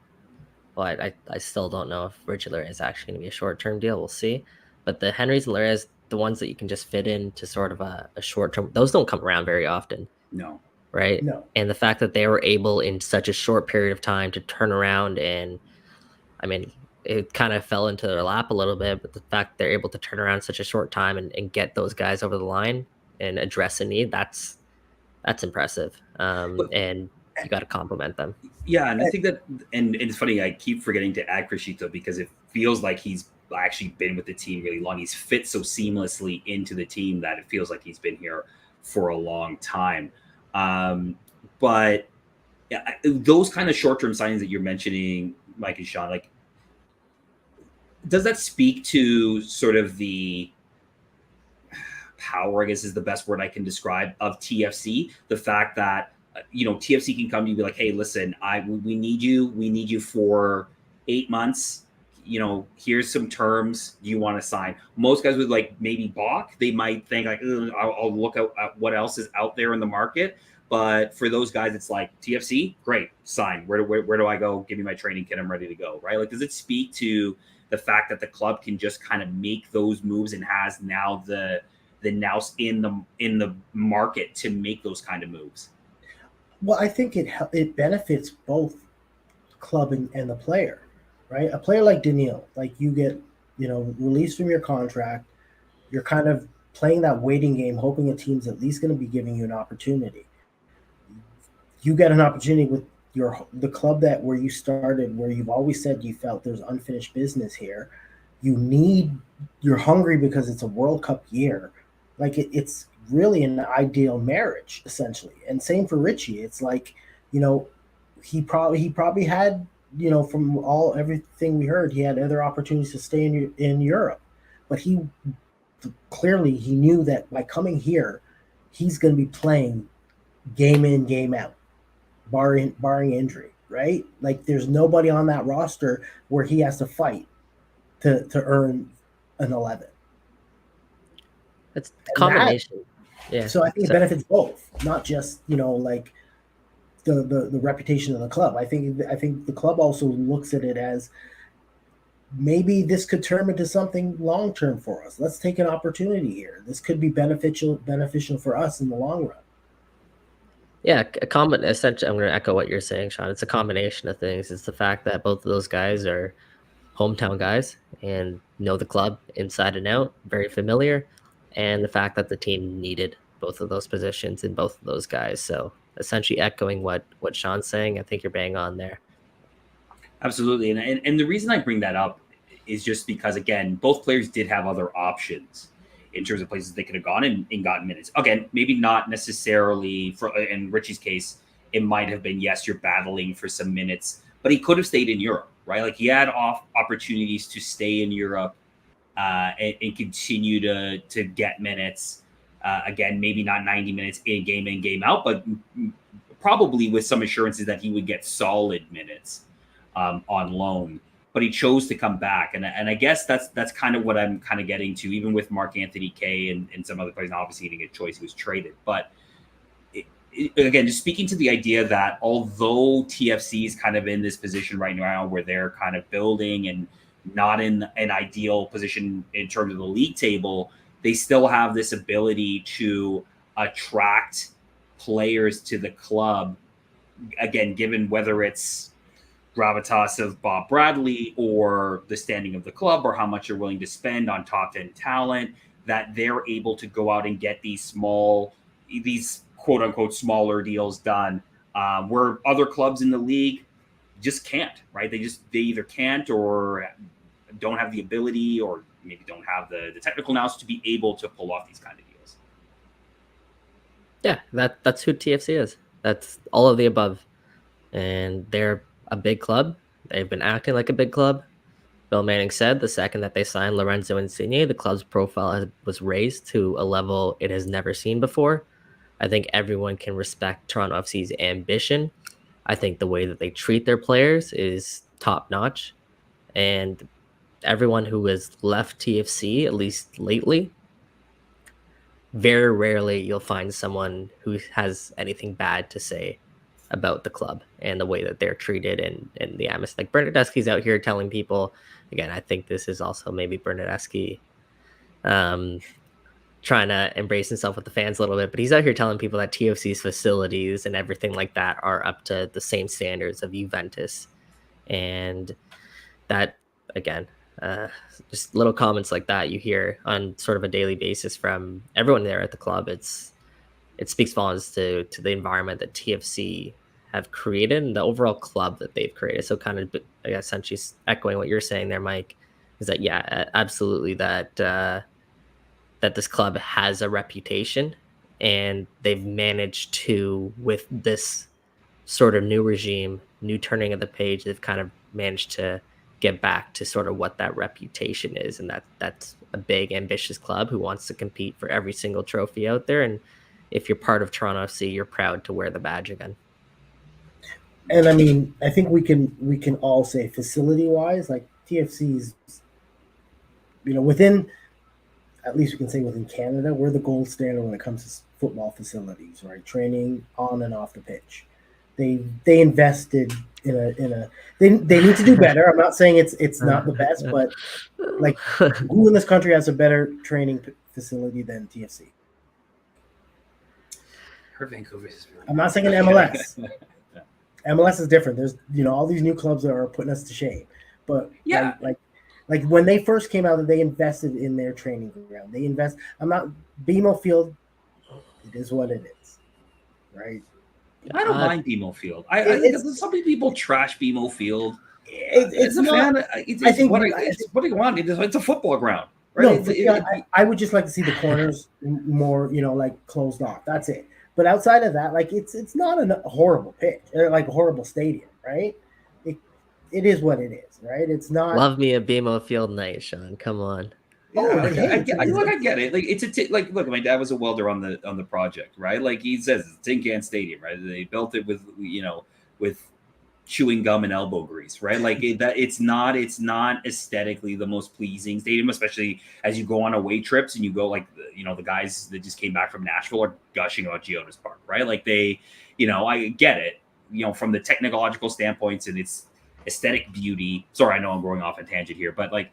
Well, I still don't know if Richie Laryea is actually going to be a short-term deal. We'll see. But the Henrys and Larryas, the ones that you can just fit into sort of a short-term, those don't come around very often. No. Right? No. And the fact that they were able in such a short period of time to turn around, and I mean, it kind of fell into their lap a little bit, but the fact they're able to turn around in such a short time and get those guys over the line and address a need, that's impressive. And you got to compliment them. Yeah, and I think that, and it's funny, I keep forgetting to add Criscito because it feels like he's actually been with the team really long. He's fit so seamlessly into the team that it feels like he's been here for a long time. But yeah, those kind of short-term signings that you're mentioning, Mike and Sean, like, does that speak to sort of the power, I guess is the best word I can describe, of TFC? The fact that, TFC can come to you and be like, hey, listen, we need you for 8 months. Here's some terms. Do you want to sign? Most guys would like maybe balk. They might think like, I'll look at what else is out there in the market. But for those guys, it's like, TFC, great, sign. Where do I go? Give me my training kit. I'm ready to go. Right? Like, does it speak to the fact that the club can just kind of make those moves and has now the nous in the market to make those kind of moves? Well, I think it benefits both club and the player, right? A player like Daniil, like you get, released from your contract, you're kind of playing that waiting game, hoping a team's at least going to be giving you an opportunity. You get an opportunity with the club where you started, where you've always said you felt there's unfinished business here. You're hungry because it's a World Cup year. Like it's really an ideal marriage, essentially. And same for Richie. It's like, he probably had, from everything we heard, he had other opportunities to stay in Europe. But he knew that by coming here, he's going to be playing game in, game out, barring injury, right? Like there's nobody on that roster where he has to fight to earn an 11. It's a combination. Yeah. So I think it benefits both, not just, like the reputation of the club. I think the club also looks at it as maybe this could turn into something long-term for us. Let's take an opportunity here. This could be beneficial for us in the long run. Yeah, essentially, I'm going to echo what you're saying, Sean. It's a combination of things. It's the fact that both of those guys are hometown guys and know the club inside and out, very familiar, and the fact that the team needed both of those positions in both of those guys. So essentially echoing what Sean's saying, I think you're bang on there. Absolutely. And the reason I bring that up is just because, again, both players did have other options in terms of places they could have gone and gotten minutes. Again, maybe not necessarily in Richie's case, it might have been, yes, you're battling for some minutes, but he could have stayed in Europe, right? Like he had opportunities to stay in Europe and continue to get minutes. Again, maybe not 90 minutes in, game out, but probably with some assurances that he would get solid minutes on loan. But he chose to come back. And I guess that's kind of what I'm kind of getting to, even with Mark Anthony Kaye and some other players. And obviously, he didn't get a choice. He was traded. But again, just speaking to the idea that although TFC is kind of in this position right now where they're kind of building and not in an ideal position in terms of the league table, they still have this ability to attract players to the club, again, given whether it's gravitas of Bob Bradley or the standing of the club or how much you're willing to spend on top end talent, that they're able to go out and get these quote unquote smaller deals done, where other clubs in the league just can't, right? They either can't or don't have the ability or maybe don't have the technical nous to be able to pull off these kind of deals. Yeah, that's who TFC is. That's all of the above. And they're a big club. They've been acting like a big club. Bill Manning said the second that they signed Lorenzo Insigne, the club's profile was raised to a level it has never seen before. I think everyone can respect Toronto FC's ambition. I think the way that they treat their players is top notch. And everyone who has left TFC, at least lately, very rarely you'll find someone who has anything bad to say about the club and the way that they're treated and the atmosphere. Like Bernardeschi's out here telling people, again, I think this is also maybe Bernardeschi trying to embrace himself with the fans a little bit, but he's out here telling people that TFC's facilities and everything like that are up to the same standards of Juventus. And that, again, just little comments like that you hear on sort of a daily basis from everyone there at the club. It speaks volumes to the environment that TFC have created and the overall club that they've created. So kind of, I guess, essentially echoing what you're saying there, Mike, is that, yeah, absolutely that this club has a reputation and they've managed to, with this sort of new regime, new turning of the page, they've kind of managed to get back to sort of what that reputation is. And that's a big, ambitious club who wants to compete for every single trophy out there. And if you're part of Toronto FC, you're proud to wear the badge again. And I mean, I think we can all say facility-wise, like TFC's, within, at least we can say within Canada, we're the gold standard when it comes to football facilities, right? Training on and off the pitch. They invested in a they need to do better. I'm not saying it's not the best, but like, who in this country has a better training facility than TFC? Vancouver is really I'm not saying MLS. MLS is different. There's all these new clubs that are putting us to shame. But yeah, like when they first came out, they invested in their training ground. BMO Field, it is what it is, right? I don't mind BMO Field. I think so many people trash BMO Field. It's what do you want? It's a football ground, right? No, I would just like to see the corners more, like closed off. That's it. But outside of that, like it's not a horrible pitch or like a horrible stadium, right? It is what it is, right? It's not. Love me a BMO Field night, Sean. Come on. I get it. Like look, my dad was a welder on the project, right? Like he says, it's a tin can stadium, right? They built it with with chewing gum and elbow grease, right? Like it's not aesthetically the most pleasing stadium, especially as you go on away trips and you go like the guys that just came back from Nashville are gushing about Geodis Park, right? Like they, I get it, from the technological standpoints and its aesthetic beauty. Sorry, I know I'm going off a tangent here, but like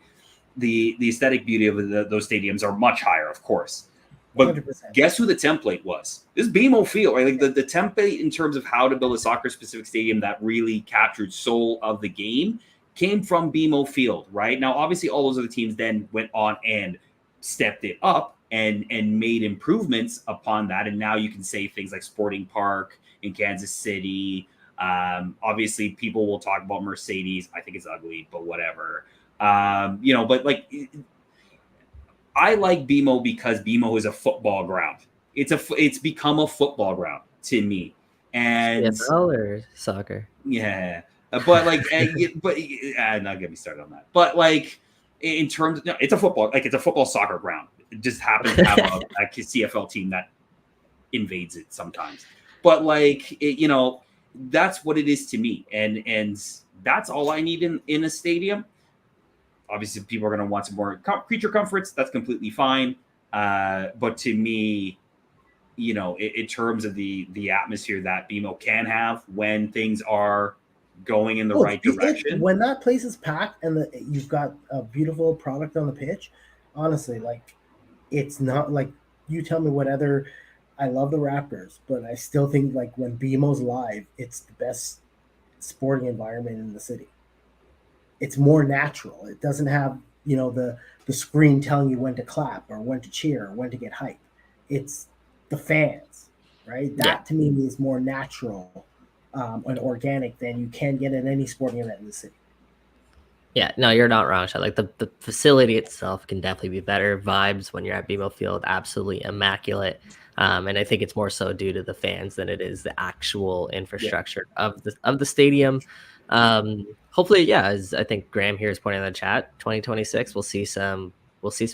the aesthetic beauty of those stadiums are much higher, of course. But 100%. Guess who the template was? This is BMO Field, right? Like the template in terms of how to build a soccer-specific stadium that really captured soul of the game came from BMO Field, right? Now, obviously, all those other teams then went on and stepped it up and made improvements upon that. And now you can say things like Sporting Park in Kansas City. Obviously, people will talk about Mercedes. I think it's ugly, but whatever. But like I like BMO because BMO is a football ground. It's become a football ground to me. And CFL or soccer? Yeah. But like, not get me started on that. But like, in terms of, it's a football soccer ground. It just happens to have a CFL team that invades it sometimes. But like, that's what it is to me. And that's all I need in a stadium. Obviously, people are going to want some more creature comforts. That's completely fine. But to me, in terms of the atmosphere that BMO can have when things are going in the right direction. When that place is packed and you've got a beautiful product on the pitch, honestly, like it's not like you tell me what other. I love the Raptors, but I still think like when BMO's live, it's the best sporting environment in the city. It's more natural. It doesn't have, the screen telling you when to clap or when to cheer or when to get hype. It's the fans, right? Yeah. That to me is more natural and organic than you can get at any sporting event in the city. Yeah, no, you're not wrong, Sean. Like the facility itself can definitely be better. Vibes when you're at BMO Field, absolutely immaculate. And I think it's more so due to the fans than it is the actual infrastructure of the stadium. Hopefully, yeah, as I think Graham here is pointing in the chat, 2026, we'll see some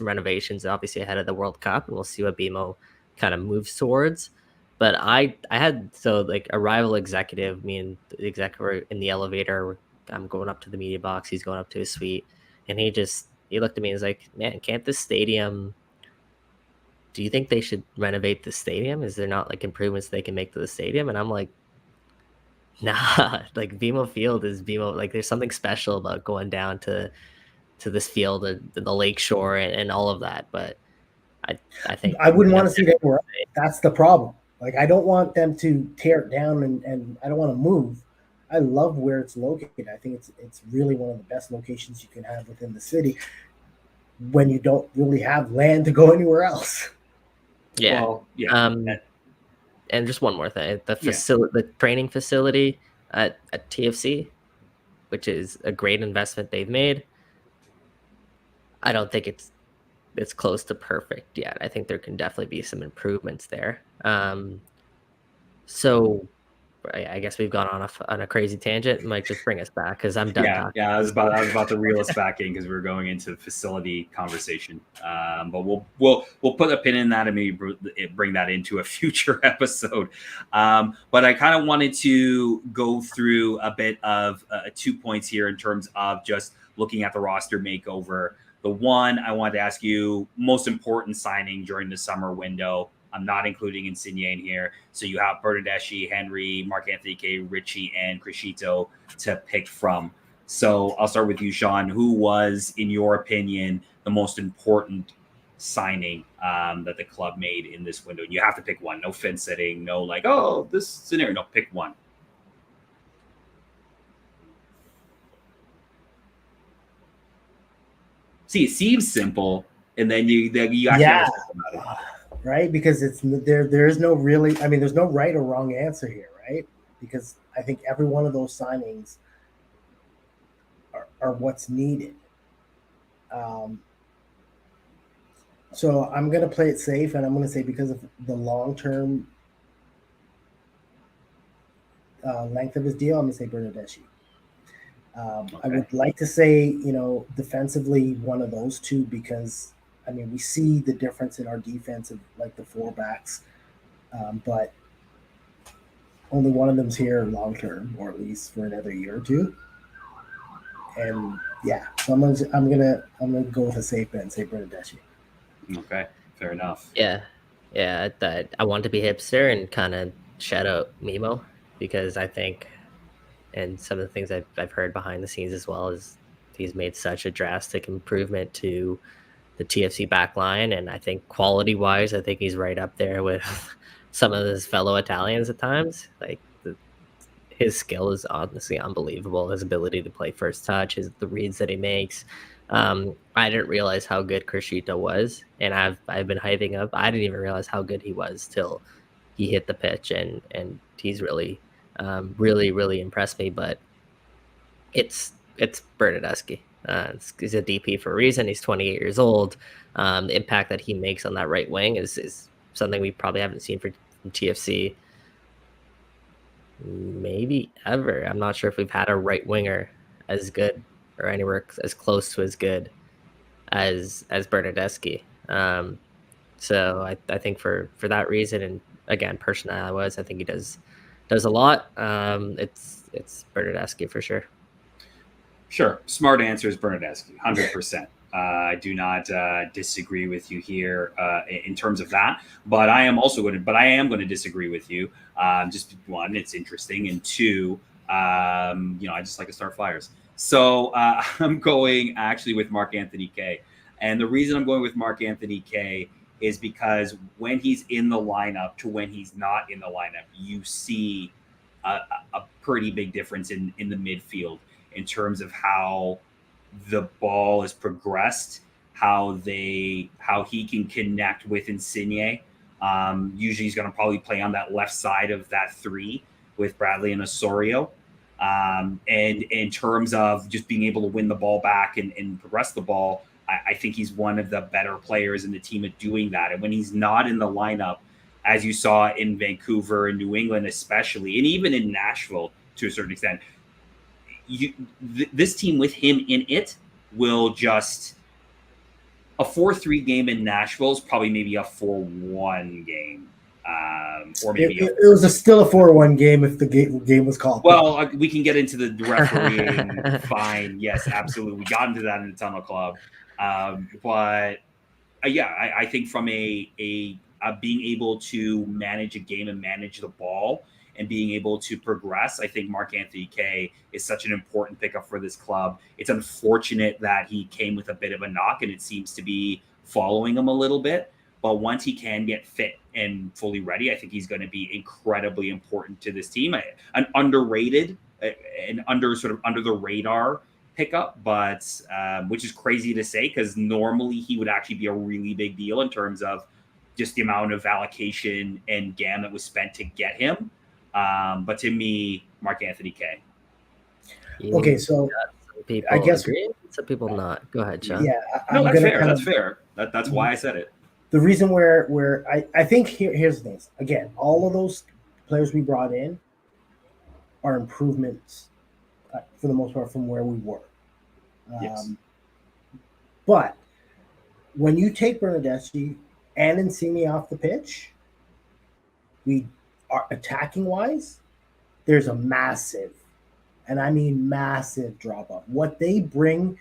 renovations, obviously ahead of the World Cup, and we'll see what BMO kind of moves towards. But I had like a rival executive, me and the executive were in the elevator. I'm going up to the media box. He's going up to his suite, and he looked at me and was like, "Man, can't this stadium? Do you think they should renovate the stadium? Is there not like improvements they can make to the stadium?" And I'm like, "Nah, like BMO Field is BMO. Like there's something special about going down to this field, the lake shore, and all of that." But I think I wouldn't want to see that anywhere. That's the problem. Like I don't want them to tear it down, and I don't want to move. I love where it's located. I think it's really one of the best locations you can have within the city when you don't really have land to go anywhere else. Yeah. Well, yeah. And just one more thing, the training facility at TFC, which is a great investment they've made. I don't think it's close to perfect yet. I think there can definitely be some improvements there. So I guess we've gone on a crazy tangent. Might just bring us back because I'm done talking. Yeah. I was about to reel us back in because we were going into facility conversation. But we'll put a pin in that and maybe bring that into a future episode. But I kind of wanted to go through a bit of 2 points here in terms of just looking at the roster makeover. The one I wanted to ask you, most important signing during the summer window. I'm not including Insigne in here. So you have Bernardeschi, Henry, Mark-Anthony Kaye, Richie, and Criscito to pick from. So I'll start with you, Sean. Who was, in your opinion, the most important signing that the club made in this window? You have to pick one. No fence sitting. No like, oh, this scenario. No, pick one. See, it seems simple, and then you actually have to think about it. Right, because it's there is no really, I mean, there's no right or wrong answer here, right? Because I think every one of those signings are what's needed. So I'm going to play it safe, and I'm going to say because of the long-term length of his deal, I'm going to say Bernardeschi. Okay. I would like to say, defensively, one of those two, because I mean, we see the difference in our defense of like the four backs, but only one of them's here long term, or at least for another year or two. And yeah, so I'm gonna go with a safe bet and say Bernardeschi. Okay, fair enough. Yeah. I want to be hipster and kind of shout out Mimo, because I think, and some of the things I've heard behind the scenes as well, is he's made such a drastic improvement to the TFC back line. And I think quality wise, I think he's right up there with some of his fellow Italians at times. Like his skill is honestly unbelievable. His ability to play first touch, the reads that he makes. I didn't realize how good Criscito was, and I've been hyping up. I didn't even realize how good he was till he hit the pitch, and he's really, really impressed me. But it's Bernardeschi. He's a DP for a reason. He's 28 years old. The impact that he makes on that right wing is something we probably haven't seen from TFC maybe ever. I'm not sure if we've had a right winger as good or anywhere as close to as good as Bernardeschi. So I think for that reason, and again, personality-wise, I think he does a lot. It's Bernardeschi for sure. Sure. Smart answer is Bernardeschi, 100%. I do not disagree with you here in terms of that, but I am going to disagree with you. Just one, it's interesting, and two, I just like to start fires. So I'm going actually with Mark-Anthony Kaye, and the reason I'm going with Mark-Anthony Kaye is because when he's in the lineup to when he's not in the lineup, you see a pretty big difference in the midfield in terms of how the ball is progressed, how he can connect with Insigne. Usually he's going to probably play on that left side of that three with Bradley and Osorio. And in terms of just being able to win the ball back and progress the ball, I think he's one of the better players in the team at doing that. And when he's not in the lineup, as you saw in Vancouver and New England especially, and even in Nashville to a certain extent, this team with him in it will just – a 4-3 game in Nashville is probably maybe a 4-1 game. Or maybe it was still a 4-1 game if the game was called. Well, we can get into the refereeing. Fine. Yes, absolutely. We got into that in the Tunnel Club. But I think from a being able to manage a game and manage the ball and being able to progress, I think Marc-Anthony Kaye is such an important pickup for this club. It's unfortunate that he came with a bit of a knock and it seems to be following him a little bit. But once he can get fit and fully ready, I think he's going to be incredibly important to this team. An underrated and under the radar pickup, but which is crazy to say because normally he would actually be a really big deal in terms of just the amount of allocation and GAM that was spent to get him. But to me, Marc-Anthony Kaye. Okay, so people I guess agree, some people not. Go ahead, Sean. Yeah, no, that's fair. That's fair. That's why I said it. The reason where I think here's the thing. Again, all of those players we brought in are improvements for the most part from where we were. Yes. But when you take Bernardeschi and Insigne off the pitch, we are attacking wise, there's a massive, and I mean massive drop off. What they bring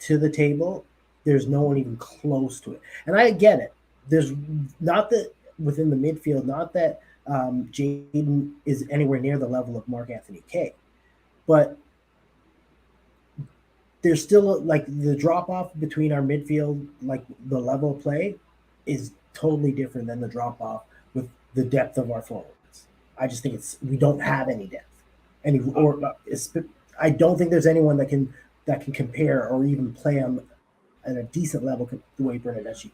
to the table, there's no one even close to it. And I get it. There's not that within the midfield, not that Jaden is anywhere near the level of Marc-Anthony Kaye, but there's still like the drop off between our midfield, like the level of play is totally different than the drop off with the depth of our forwards. I just think we don't have any depth. I don't think there's anyone that can compare or even play on at a decent level the way Bernardeschi.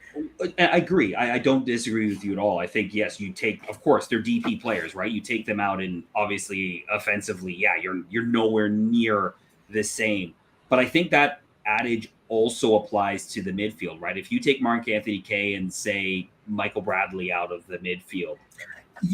I agree. I don't disagree with you at all. I think, yes, you take, of course, they're DP players, right? You take them out and obviously offensively, yeah, you're nowhere near the same. But I think that adage also applies to the midfield, right? If you take Marc-Anthony Kaye and say Michael Bradley out of the midfield,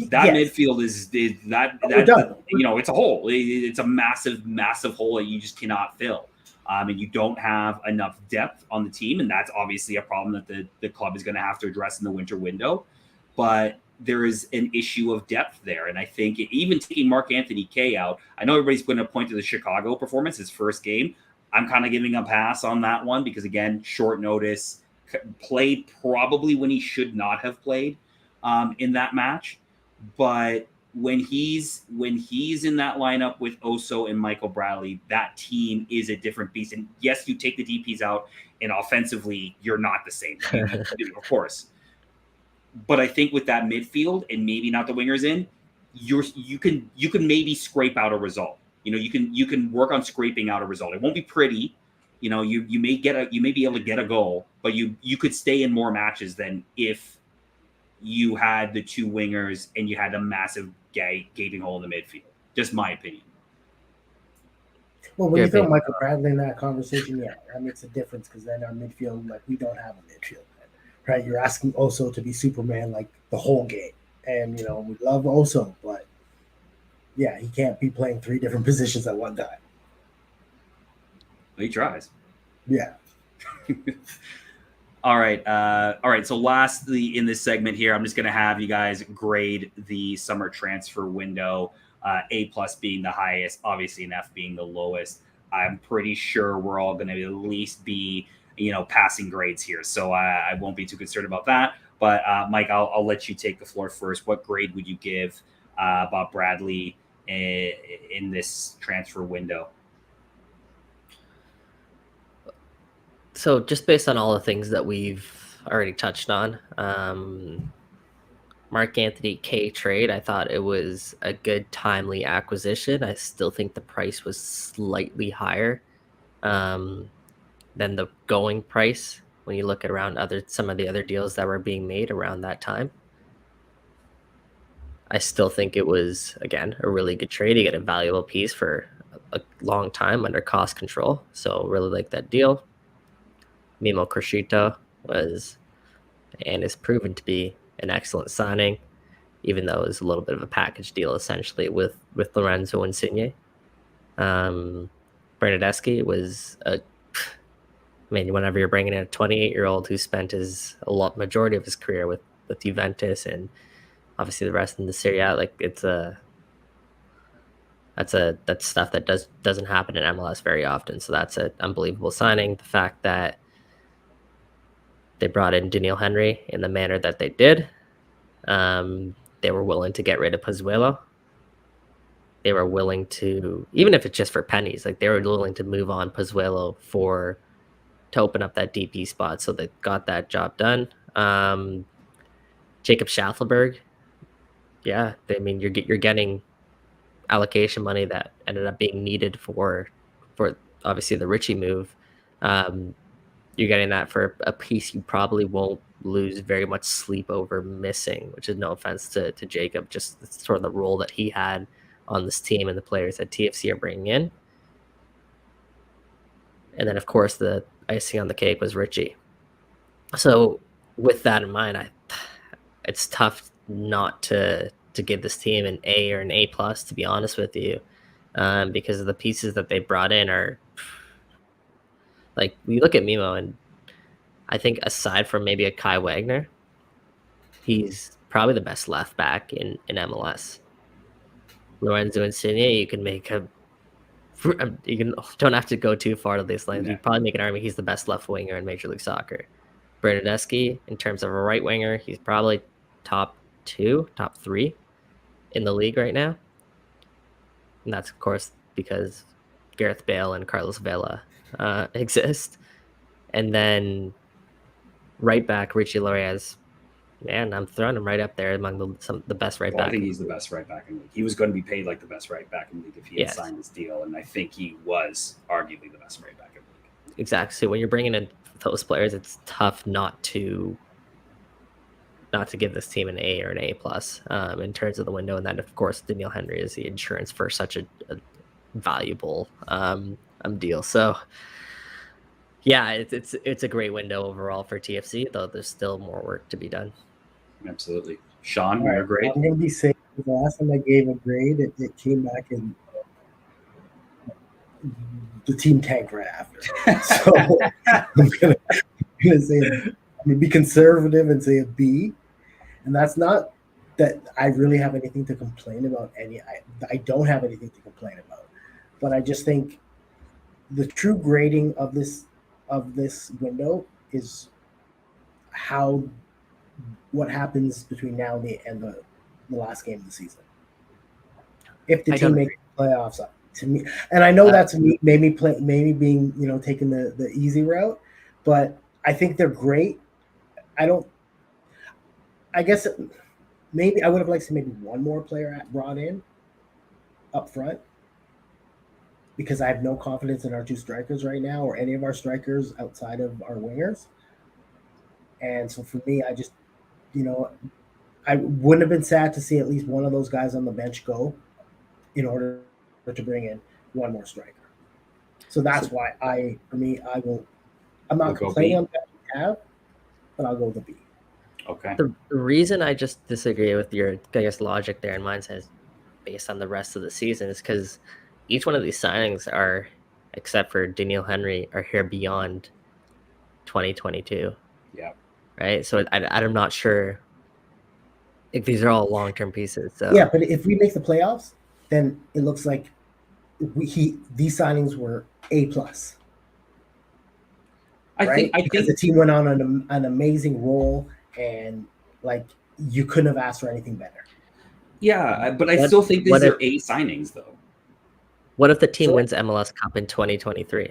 that midfield is that it's a hole. It's a massive hole that you just cannot fill. And you don't have enough depth on the team. And that's obviously a problem that the club is going to have to address in the winter window. But there is an issue of depth there. And I think even taking Marc-Anthony Kaye out, I know everybody's going to point to the Chicago performance, his first game. I'm kind of giving a pass on that one because, again, short notice, played probably when he should not have played in that match. But when he's in that lineup with Oso and Michael Bradley, that team is a different beast. And yes, you take the DPs out, and offensively, you're not the same, of course. But I think with that midfield and maybe not the wingers in, you can maybe scrape out a result. You can work on scraping out a result. It won't be pretty. You may be able to get a goal, but you could stay in more matches than if you had the two wingers and you had a massive gaping hole in the midfield. Just my opinion. Well, when you throw Michael Bradley in that conversation, yeah, that makes a difference because then our midfield, like, we don't have a midfield, right? You're asking Oso to be Superman like the whole game, and we love Oso, but yeah, he can't be playing 3 different positions at one time. He tries. Yeah. All right. So lastly in this segment here, I'm just going to have you guys grade the summer transfer window, A+ being the highest, obviously an F being the lowest. I'm pretty sure we're all going to at least be, passing grades here. So I won't be too concerned about that. But Mike, I'll let you take the floor first. What grade would you give Bob Bradley in this transfer window? So just based on all the things that we've already touched on. Mark Anthony K trade, I thought it was a good timely acquisition. I still think the price was slightly higher than the going price when you look at around some of the other deals that were being made around that time. I still think it was, again, a really good trade. You get a valuable piece for a long time under cost control. So really like that deal. Mimo Crescito was and is proven to be an excellent signing, even though it was a little bit of a package deal essentially with Lorenzo Insigne. Bernadeschi was whenever you're bringing in a 28-year-old who spent majority of his career with Juventus and obviously the rest in the Serie A, like that's stuff that doesn't happen in MLS very often. So that's an unbelievable signing. The fact that they brought in Daniel Henry in the manner that they did, they were willing to get rid of Pozuelo. They were willing to, even if it's just for pennies, like they were willing to move on Pozuelo to open up that DP spot. So they got that job done. Jacob Schaffelberg, yeah, you're getting allocation money that ended up being needed for obviously the Richie move. You're getting that for a piece you probably won't lose very much sleep over missing, which is no offense to Jacob, just sort of the role that he had on this team and the players that TFC are bringing in. And then, of course, the icing on the cake was Richie. So with that in mind, it's tough not to give this team an A or an A+, to be honest with you, because of the pieces that they brought in are like, we look at Mimo, and I think aside from maybe a Kai Wagner, he's probably the best left back in MLS. Lorenzo Insigne, you can don't have to go too far to this line. Yeah. You probably make an argument he's the best left winger in Major League Soccer. Bernadeschi, in terms of a right winger, he's probably top 2, top 3 in the league right now. And that's, of course, because Gareth Bale and Carlos Vela exist. And then right back, Richie Laryea, man, I'm throwing him right up there among the best right back. I think he's the best right back in the league. He was going to be paid like the best right back in the league if he had signed this deal, and I think he was arguably the best right back in the league. Exactly. So when you're bringing in those players, it's tough not to give this team an A or an A+ in terms of the window. And then, of course, Daniel Henry is the insurance for such a valuable deal. So yeah, it's a great window overall for TFC, though there's still more work to be done. Absolutely. Sean, your grade? I'm going to be saying the last time I gave a grade, it came back and the team tanked right after. So I'm going to say, be conservative and say a B. And that's not that I really have anything to complain about. I don't have anything to complain about. But I just think the true grading of this window is what happens between now and the last game of the season. If the team makes the playoffs up, to me, and I know that's maybe being taking the easy route, but I think they're great. I guess maybe I would have liked to see maybe one more player brought in up front, because I have no confidence in our 2 strikers right now, or any of our strikers outside of our wingers. And so for me, I just, I wouldn't have been sad to see at least one of those guys on the bench go in order to bring in one more striker. So that's why I'm not complaining on that we have, but I'll go with a B. Okay. The reason I just disagree with your, I guess, logic there and mine says based on the rest of the season is because each one of these signings are, except for Daniel Henry, are here beyond 2022. Yeah. Right. So I'm not sure if these are all long-term pieces. So. Yeah, but if we make the playoffs, then it looks like these signings were A+. I think the team went on an amazing roll, and you couldn't have asked for anything better. Yeah, but I still think these are A signings, though. What if the team wins MLS Cup in 2023?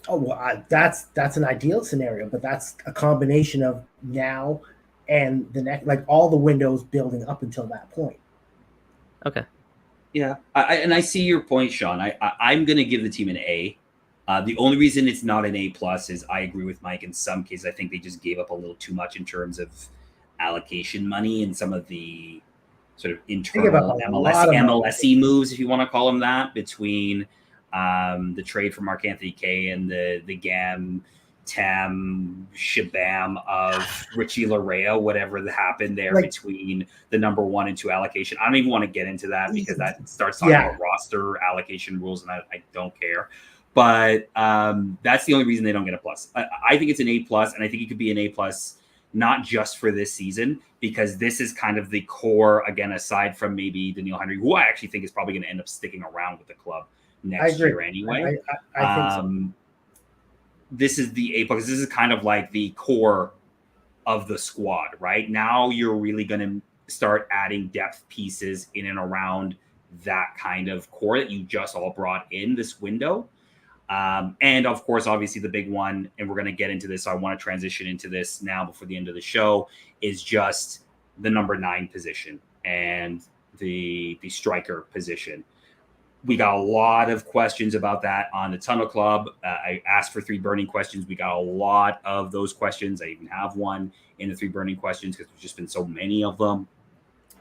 Oh well, that's an ideal scenario, but that's a combination of now and the next, like all the windows building up until that point. Okay. Yeah, and I see your point, Sean. I'm going to give the team an A. The only reason it's not an A plus is I agree with Mike. In some cases, I think they just gave up a little too much in terms of allocation money and some of the sort of internal MLSE moves, if you want to call them that, between the trade for Mark Anthony Kay and the Gam Tam Shabam of Richie Laryea, whatever happened there between the number 1 and 2 allocation. I don't even want to get into that because that starts talking about roster allocation rules, and I don't care. But that's the only reason they don't get a plus. I think it's an A plus, and I think it could be an A plus not just for this season, because this is kind of the core, again, aside from maybe Daniil Henry, who I actually think is probably going to end up sticking around with the club next year anyway. I think so. This is the A plus. This is kind of like the core of the squad, right? Now you're really going to start adding depth pieces in and around that kind of core that you just all brought in this window. And of course, obviously the big one, and we're going to get into this, so I want to transition into this now before the end of the show, is just the number 9 position and the striker position. We got a lot of questions about that on the Tunnel Club. I asked for 3 burning questions. We got a lot of those questions. I even have one in the 3 burning questions because there's just been so many of them.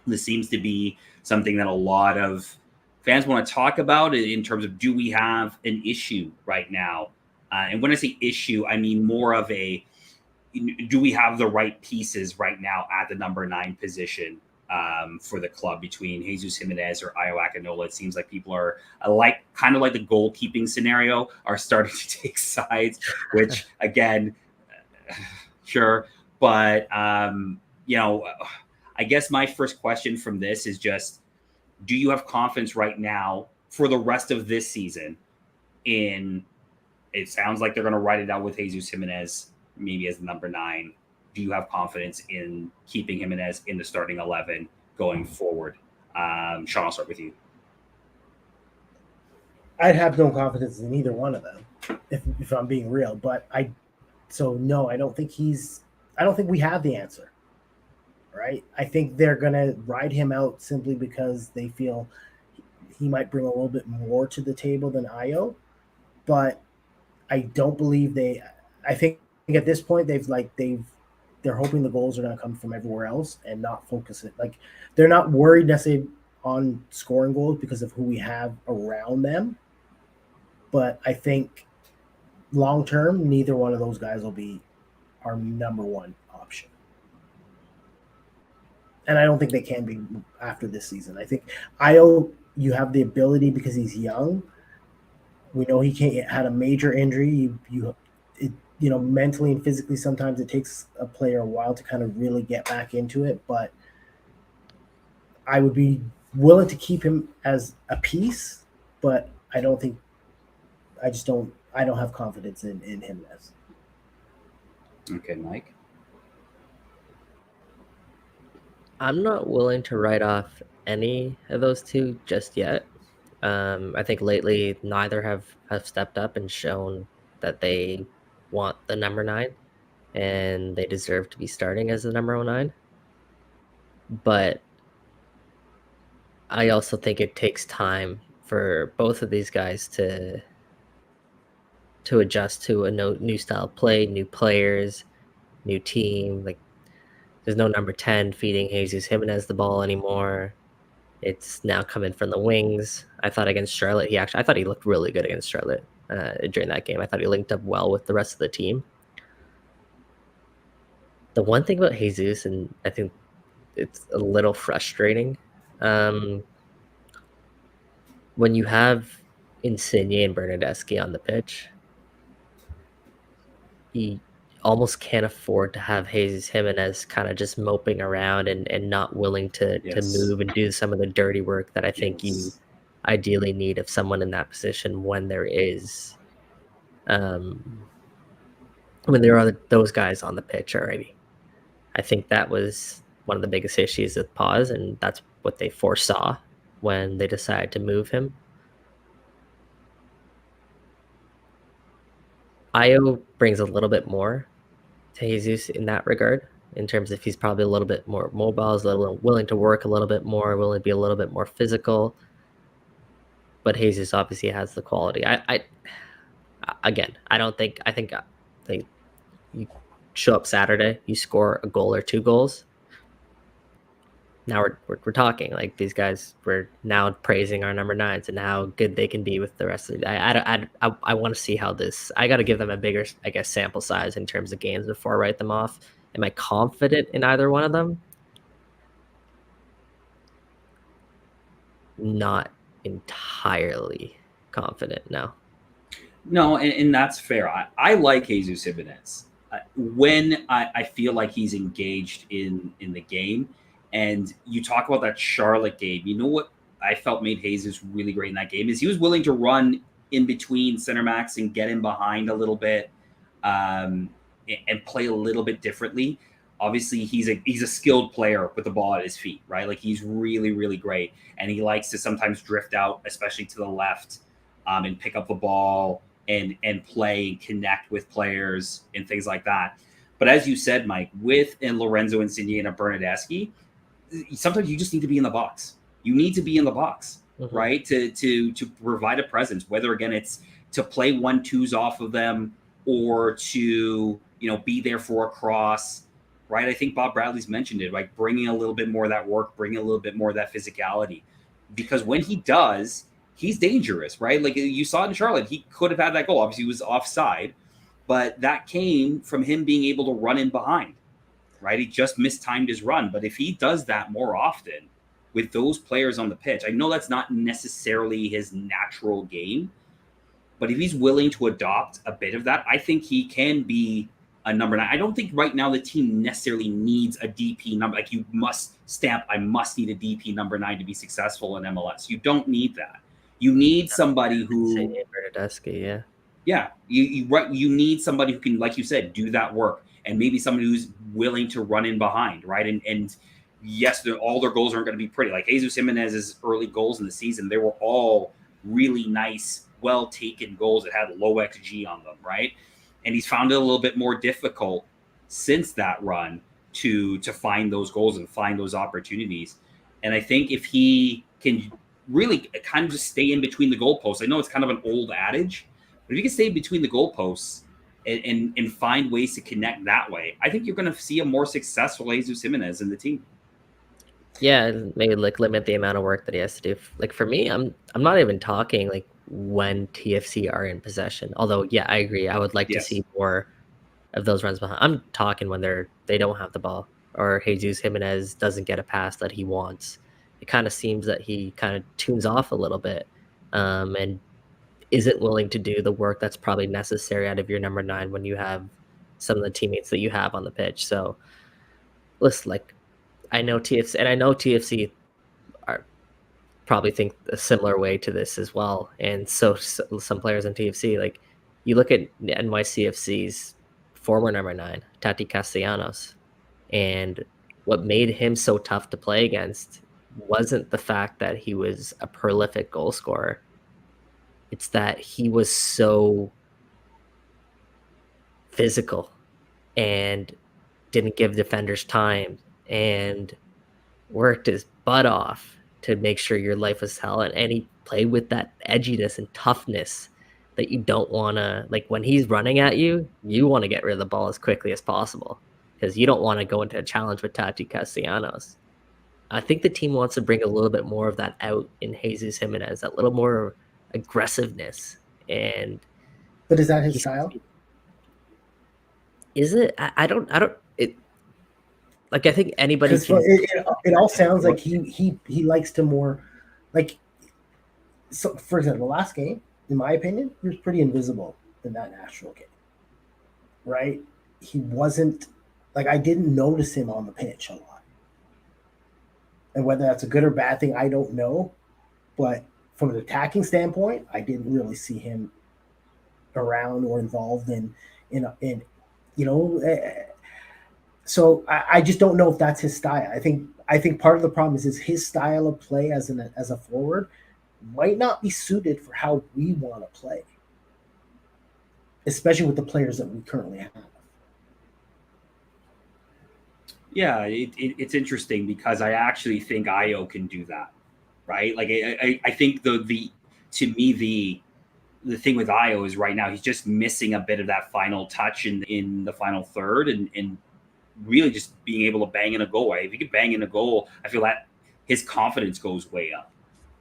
This seems to be something that a lot of fans want to talk about in terms of, do we have an issue right now? And when I say issue, I mean more of a, do we have the right pieces right now at the number 9 position for the club between Jesus Jimenez or Ayo Akinola? It seems like people are kind of like the goalkeeping scenario, are starting to take sides, which again, sure. But, I guess my first question from this is just, do you have confidence right now for the rest of this season in, it sounds like they're going to write it out with Jesus Jimenez maybe as the number 9. Do you have confidence in keeping Jimenez in the starting 11 going forward? Sean, I'll start with you. I'd have no confidence in either one of them, if I'm being real. But no, I don't think we have the answer. Right? I think they're going to ride him out simply because they feel he might bring a little bit more to the table than Ayo. But I don't believe I think at this point they're hoping the goals are going to come from everywhere else and not focus it. Like, they're not worried necessarily on scoring goals because of who we have around them. But I think long term, neither one of those guys will be our number 1 option. And I don't think they can be after this season. I think Ayo, you have the ability because he's young. We know he had a major injury. Mentally and physically, sometimes it takes a player a while to kind of really get back into it. But I would be willing to keep him as a piece, but I don't have confidence in him as. Okay, Mike. I'm not willing to write off any of those 2 just yet. I think lately neither have stepped up and shown that they want the number 9 and they deserve to be starting as the number 9. But I also think it takes time for both of these guys to adjust to a new style of play, new players, new team. Like, there's no number 10 feeding Jesus Jimenez the ball anymore. It's now coming from the wings. I thought against Charlotte, I thought he looked really good against Charlotte during that game. I thought he linked up well with the rest of the team. The one thing about Jesus, and I think it's a little frustrating, when you have Insigne and Bernardeschi on the pitch, he almost can't afford to have Jesus Jimenez kind of just moping around and not willing to move and do some of the dirty work that I think you ideally need of someone in that position when there are those guys on the pitch already. I think that was one of the biggest issues with Paz, and that's what they foresaw when they decided to move him. Io brings a little bit more to Jesus in that regard, in terms of he's probably a little bit more mobile, is a little willing to work a little bit more, willing to be a little bit more physical. But Jesus obviously has the quality. Again, I think you show up Saturday, you score a goal or 2 goals. Now we're talking like these guys. We're now praising our number 9s and how good they can be with the rest of the. I want to see how this. I got to give them a bigger, I guess, sample size in terms of games before I write them off. Am I confident in either one of them? Not entirely confident. No. No, and that's fair. I like Jesus Jimenez when I feel like he's engaged in the game. And you talk about that Charlotte game. You know what I felt made Jesus really great in that game is he was willing to run in between center backs and get in behind a little bit, and play a little bit differently. Obviously, he's a skilled player with the ball at his feet, right? Like he's really, really great, and he likes to sometimes drift out, especially to the left, and pick up the ball and play and connect with players and things like that. But as you said, Mike, with Lorenzo Insigne and a Bernadeschi, sometimes you just need to be in the box. You need to be in the box, right? To provide a presence, whether again it's to play 1-2s off of them or to, be there for a cross, right? I think Bob Bradley's mentioned it, like bringing a little bit more of that work, bringing a little bit more of that physicality, because when he does, he's dangerous, right? Like you saw it in Charlotte, he could have had that goal. Obviously, he was offside, but that came from him being able to run in behind. Right, he just mistimed his run. But if he does that more often with those players on the pitch, I know that's not necessarily his natural game, but if he's willing to adopt a bit of that, I think he can be a number 9. I don't think right now the team necessarily needs a DP number. Like you must stamp, I must need a DP number 9 to be successful in MLS. You don't need that. You need somebody who, yeah, you need somebody who can, like you said, do that work. And maybe somebody who's willing to run in behind, right? And yes, all their goals aren't going to be pretty. Like Jesus Jimenez's early goals in the season, they were all really nice, well-taken goals that had low XG on them, right? And he's found it a little bit more difficult since that run to find those goals and find those opportunities. And I think if he can really kind of just stay in between the goalposts, I know it's kind of an old adage, but if you can stay between the goalposts, and find ways to connect that way, I think you're going to see a more successful Jesus Jimenez in the team. Yeah, maybe like limit the amount of work that he has to do. Like for me, I'm not even talking like when TFC are in possession. Although, yeah, I agree. I would like to see more of those runs behind. I'm talking when they don't have the ball or Jesus Jimenez doesn't get a pass that he wants. It kind of seems that he kind of tunes off a little bit, and isn't willing to do the work that's probably necessary out of your number 9 when you have some of the teammates that you have on the pitch. So listen, like I know TFC are probably think a similar way to this as well. And so some players in TFC, like you look at NYCFC's former number 9, Tati Castellanos, and what made him so tough to play against wasn't the fact that he was a prolific goal scorer. It's that he was so physical and didn't give defenders time and worked his butt off to make sure your life was hell. And he played with that edginess and toughness that you don't want to, like when he's running at you, you want to get rid of the ball as quickly as possible because you don't want to go into a challenge with Tati Castellanos. I think the team wants to bring a little bit more of that out in Jesus Jimenez, that little more aggressiveness. But is that his style? Is it? I don't it, like I think anybody can, it all sounds like he likes to more like, so for example, the last game, in my opinion, he was pretty invisible in that Nashville game. Right? He wasn't like, I didn't notice him on the pitch a lot. And whether that's a good or bad thing, I don't know. But from an attacking standpoint, I didn't really see him around or involved in so I just don't know if that's his style. I think part of the problem is his style of play as a forward might not be suited for how we want to play. especially with the players that we currently have. Yeah, it's interesting because I actually think Io can do that, right? Like I think the to me the thing with Io is right now he's just missing a bit of that final touch in the final third, and really just being able to bang in a goal. If he can bang in a goal, I feel that his confidence goes way up.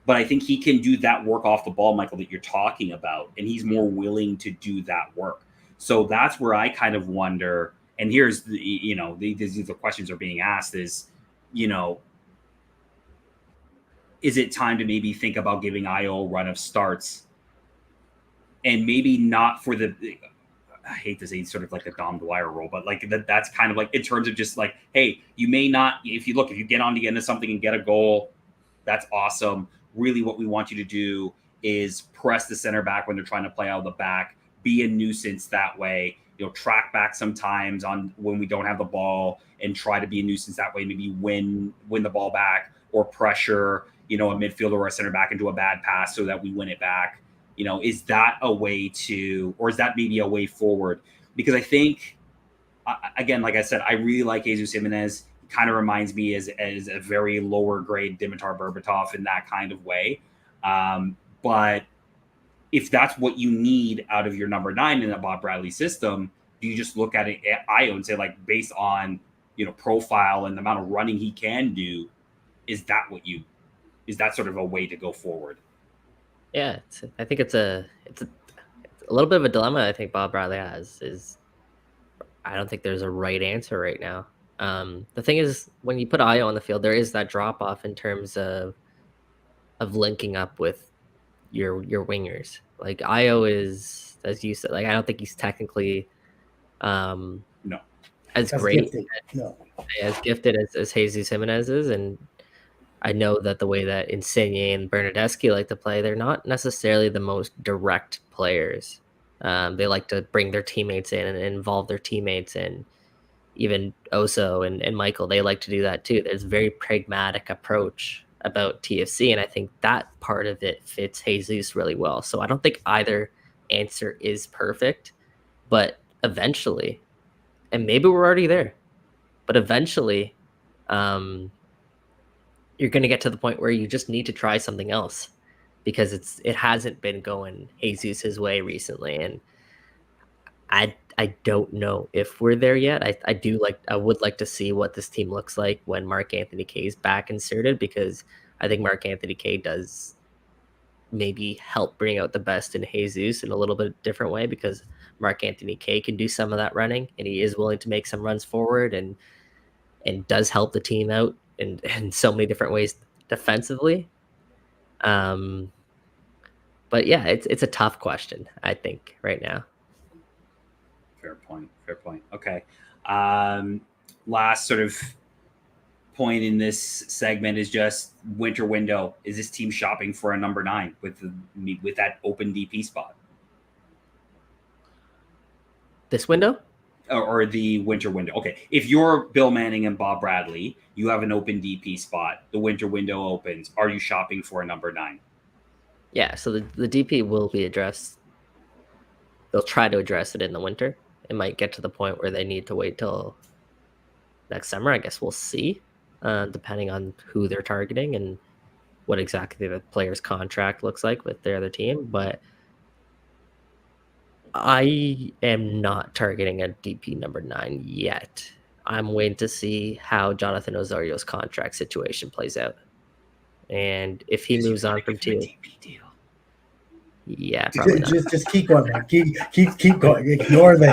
But I think he can do that work off the ball, Michael, that you're talking about, and he's more willing to do that work. So that's where I kind of wonder. And here's the questions are being asked is, is it time to maybe think about giving Io a run of starts, and maybe not for the. I hate to say sort of like a Dom Dwyer role, but like that's kind of like in terms of just like, hey, you may not, if you get on to get into something and get a goal, that's awesome. Really what we want you to do is press the center back when they're trying to play out of the back, be a nuisance that way, track back sometimes on when we don't have the ball and try to be a nuisance that way, maybe win the ball back or pressure, a midfielder or a center back into a bad pass so that we win it back. Is that a way to, or is that maybe a way forward? Because I think, again, like I said, I really like Jesus Jimenez. He kind of reminds me as a very lower grade Dimitar Berbatov in that kind of way. But if that's what you need out of your number 9 in the Bob Bradley system, do you just look at it at Io and say, like, based on, profile and the amount of running he can do, is that sort of a way to go forward? Yeah, I think it's a little bit of a dilemma. I think Bob Bradley has is I don't think there's a right answer right now. The thing is, when you put Io on the field, there is that drop off in terms of linking up with your wingers. Like Io is, as you said, like I don't think he's technically no as great, as gifted as Jesus Jimenez is, and I know that the way that Insigne and Bernardeschi like to play, they're not necessarily the most direct players. They like to bring their teammates in and involve their teammates, and even Oso and Michael, they like to do that too. There's a very pragmatic approach about TFC, and I think that part of it fits Jesus really well. So I don't think either answer is perfect, but eventually, and maybe we're already there, but eventually, you're going to get to the point where you just need to try something else because it hasn't been going Jesus' way recently. And I don't know if we're there yet. I would like to see what this team looks like when Mark Anthony Kaye is back inserted, because I think Mark Anthony Kaye does maybe help bring out the best in Jesus in a little bit different way, because Mark Anthony Kaye can do some of that running and he is willing to make some runs forward and does help the team out in so many different ways defensively. But yeah, it's a tough question, I think, right now. Fair point. Okay. Last sort of point in this segment is just winter window. Is this team shopping for a number 9 with that open DP spot? This window? Or the winter window. Okay. If you're Bill Manning and Bob Bradley, you have an open DP spot. The winter window opens. Are you shopping for a number 9? Yeah. So the DP will be addressed. They'll try to address it in the winter. It might get to the point where they need to wait till next summer. I guess we'll see, depending on who they're targeting and what exactly the player's contract looks like with their other team. But I am not targeting a DP number 9 yet. I'm waiting to see how Jonathan Osario's contract situation plays out. And if he moves on from team, yeah, probably not. Just keep going, man. Keep going. Ignore me.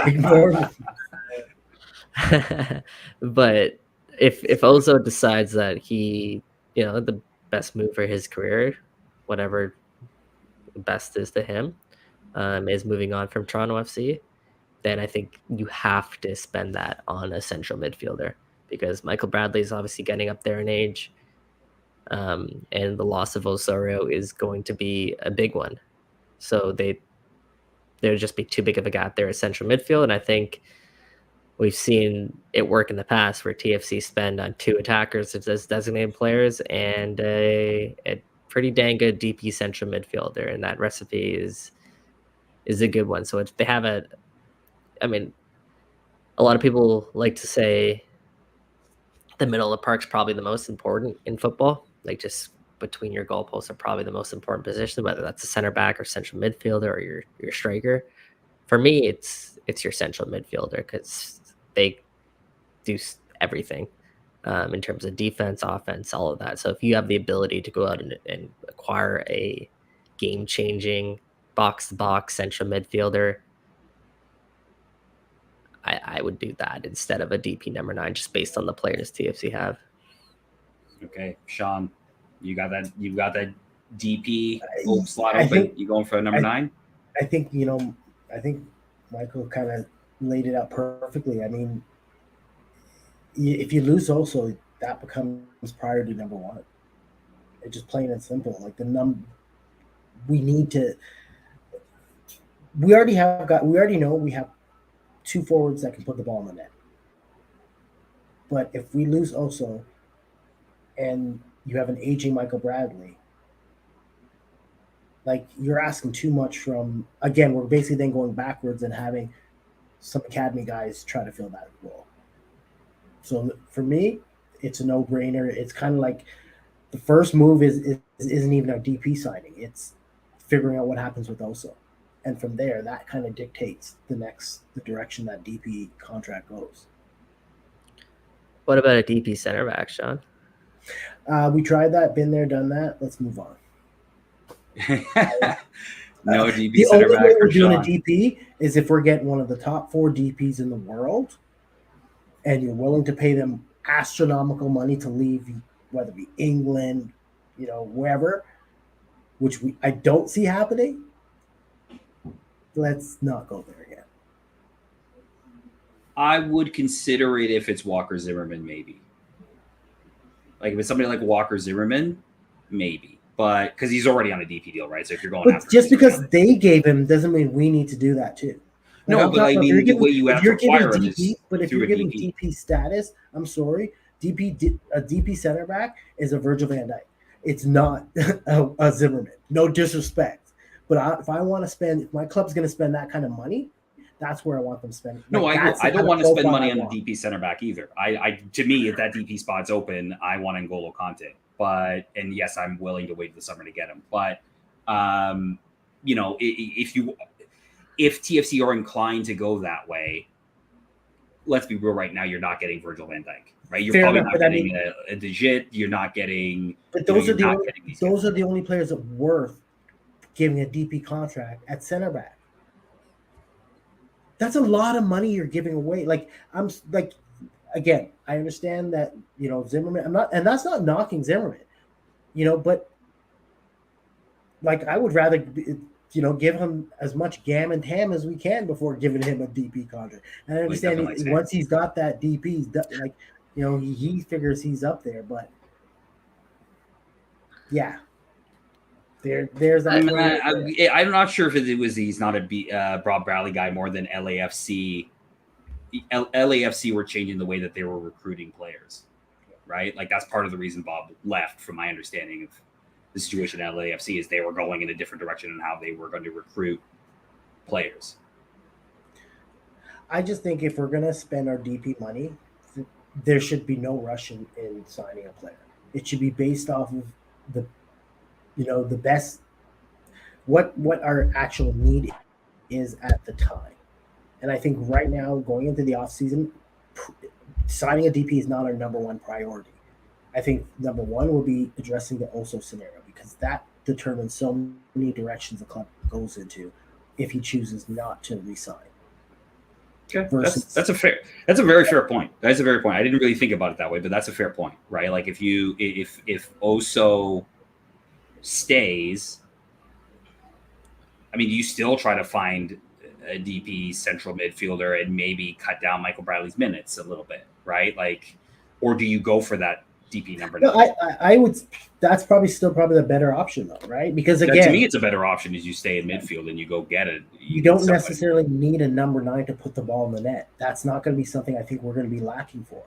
But if Ozo decides that he, the best move for his career, whatever best is to him, is moving on from Toronto FC, then I think you have to spend that on a central midfielder, because Michael Bradley is obviously getting up there in age, and the loss of Osorio is going to be a big one. So there'd just be too big of a gap there at central midfield, and I think we've seen it work in the past where TFC spend on 2 attackers as designated players and a pretty dang good DP central midfielder, and that recipe is a good one. So if they have a I mean, a lot of people like to say the middle of the park's probably the most important in football. Like just between your goalposts are probably the most important position, whether that's a center back or central midfielder or your striker. For me, it's your central midfielder because they do everything in terms of defense, offense, all of that. So if you have the ability to go out and acquire a game-changing box-to-box central midfielder, I would do that instead of a DP number 9, just based on the players TFC have. Okay, Sean, you got that DP slot I open. think, you going for a number 9? I think Michael kind of laid it out perfectly. I mean, if you lose also, that becomes priority number 1. It's just plain and simple. Like we already know we have 2 forwards that can put the ball in the net. But if we lose also, and you have an aging Michael Bradley, like you're asking too much from, again, we're basically then going backwards and having some academy guys try to fill that role. So for me, it's a no-brainer. It's kind of like the first move isn't even our DP signing. It's figuring out what happens with Oso. And from there, that kind of dictates the direction that DP contract goes. What about a DP center back, Sean? We tried that, been there, done that. Let's move on. No DP the center only back way for we're doing Sean. a DP is if we're getting one of the top 4 DPs in the world, and you're willing to pay them astronomical money to leave, whether it be England, wherever, which I don't see happening. Let's not go there again. I would consider it if it's Walker Zimmerman, maybe. Like if it's somebody like Walker Zimmerman, maybe. But because he's already on a DP deal, right? So if you're going after just because they gave him doesn't mean we need to do that too. No, but I mean the way you have to acquire him is but if through you're a giving DP. DP status, I'm sorry, a DP center back is a Virgil van Dijk. It's not a Zimmerman. No disrespect. But if I want to spend, if my club's going to spend that kind of money, that's where I want them spending. No, I don't want to spend money on a DP center back either. To me, if that DP spot's open, I want N'Golo Kante. And yes, I'm willing to wait the summer to get him. But if TFC are inclined to go that way, let's be real. Right now, you're not getting Virgil van Dijk, right? You're probably not getting a De Git. You're not getting. But those are the only players that are worth giving a DP contract at center back. That's a lot of money you're giving away. Again, I understand that, Zimmerman, and that's not knocking Zimmerman, but like I would rather, give him as much gam and tam as we can before giving him a DP contract. And I understand once he's got that DP, he figures he's up there, but yeah. There's that. I'm not sure if it was he's not a Rob Bradley guy more than LAFC. LAFC were changing the way that they were recruiting players, right? Like that's part of the reason Bob left, from my understanding of the situation at LAFC, is they were going in a different direction in how they were going to recruit players. I just think if we're going to spend our DP money, there should be no rush in signing a player. It should be based off of the best, what our actual need is at the time. And I think right now, going into the offseason, signing a DP is not our number 1 priority. I think number 1 will be addressing the Oso scenario, because that determines so many directions the club goes into if he chooses not to resign. Okay, that's a very fair point. That's a very point. I didn't really think about it that way, but that's a fair point, right? Like if Oso stays, I mean, you still try to find a DP central midfielder and maybe cut down Michael Bradley's minutes a little bit, right? Like, or do you go for that DP number? No, I would. That's probably the better option, though, right? Because again, to me, it's a better option is you stay in midfield and you go get it. You don't necessarily need a number 9 to put the ball in the net. That's not going to be something I think we're going to be lacking for.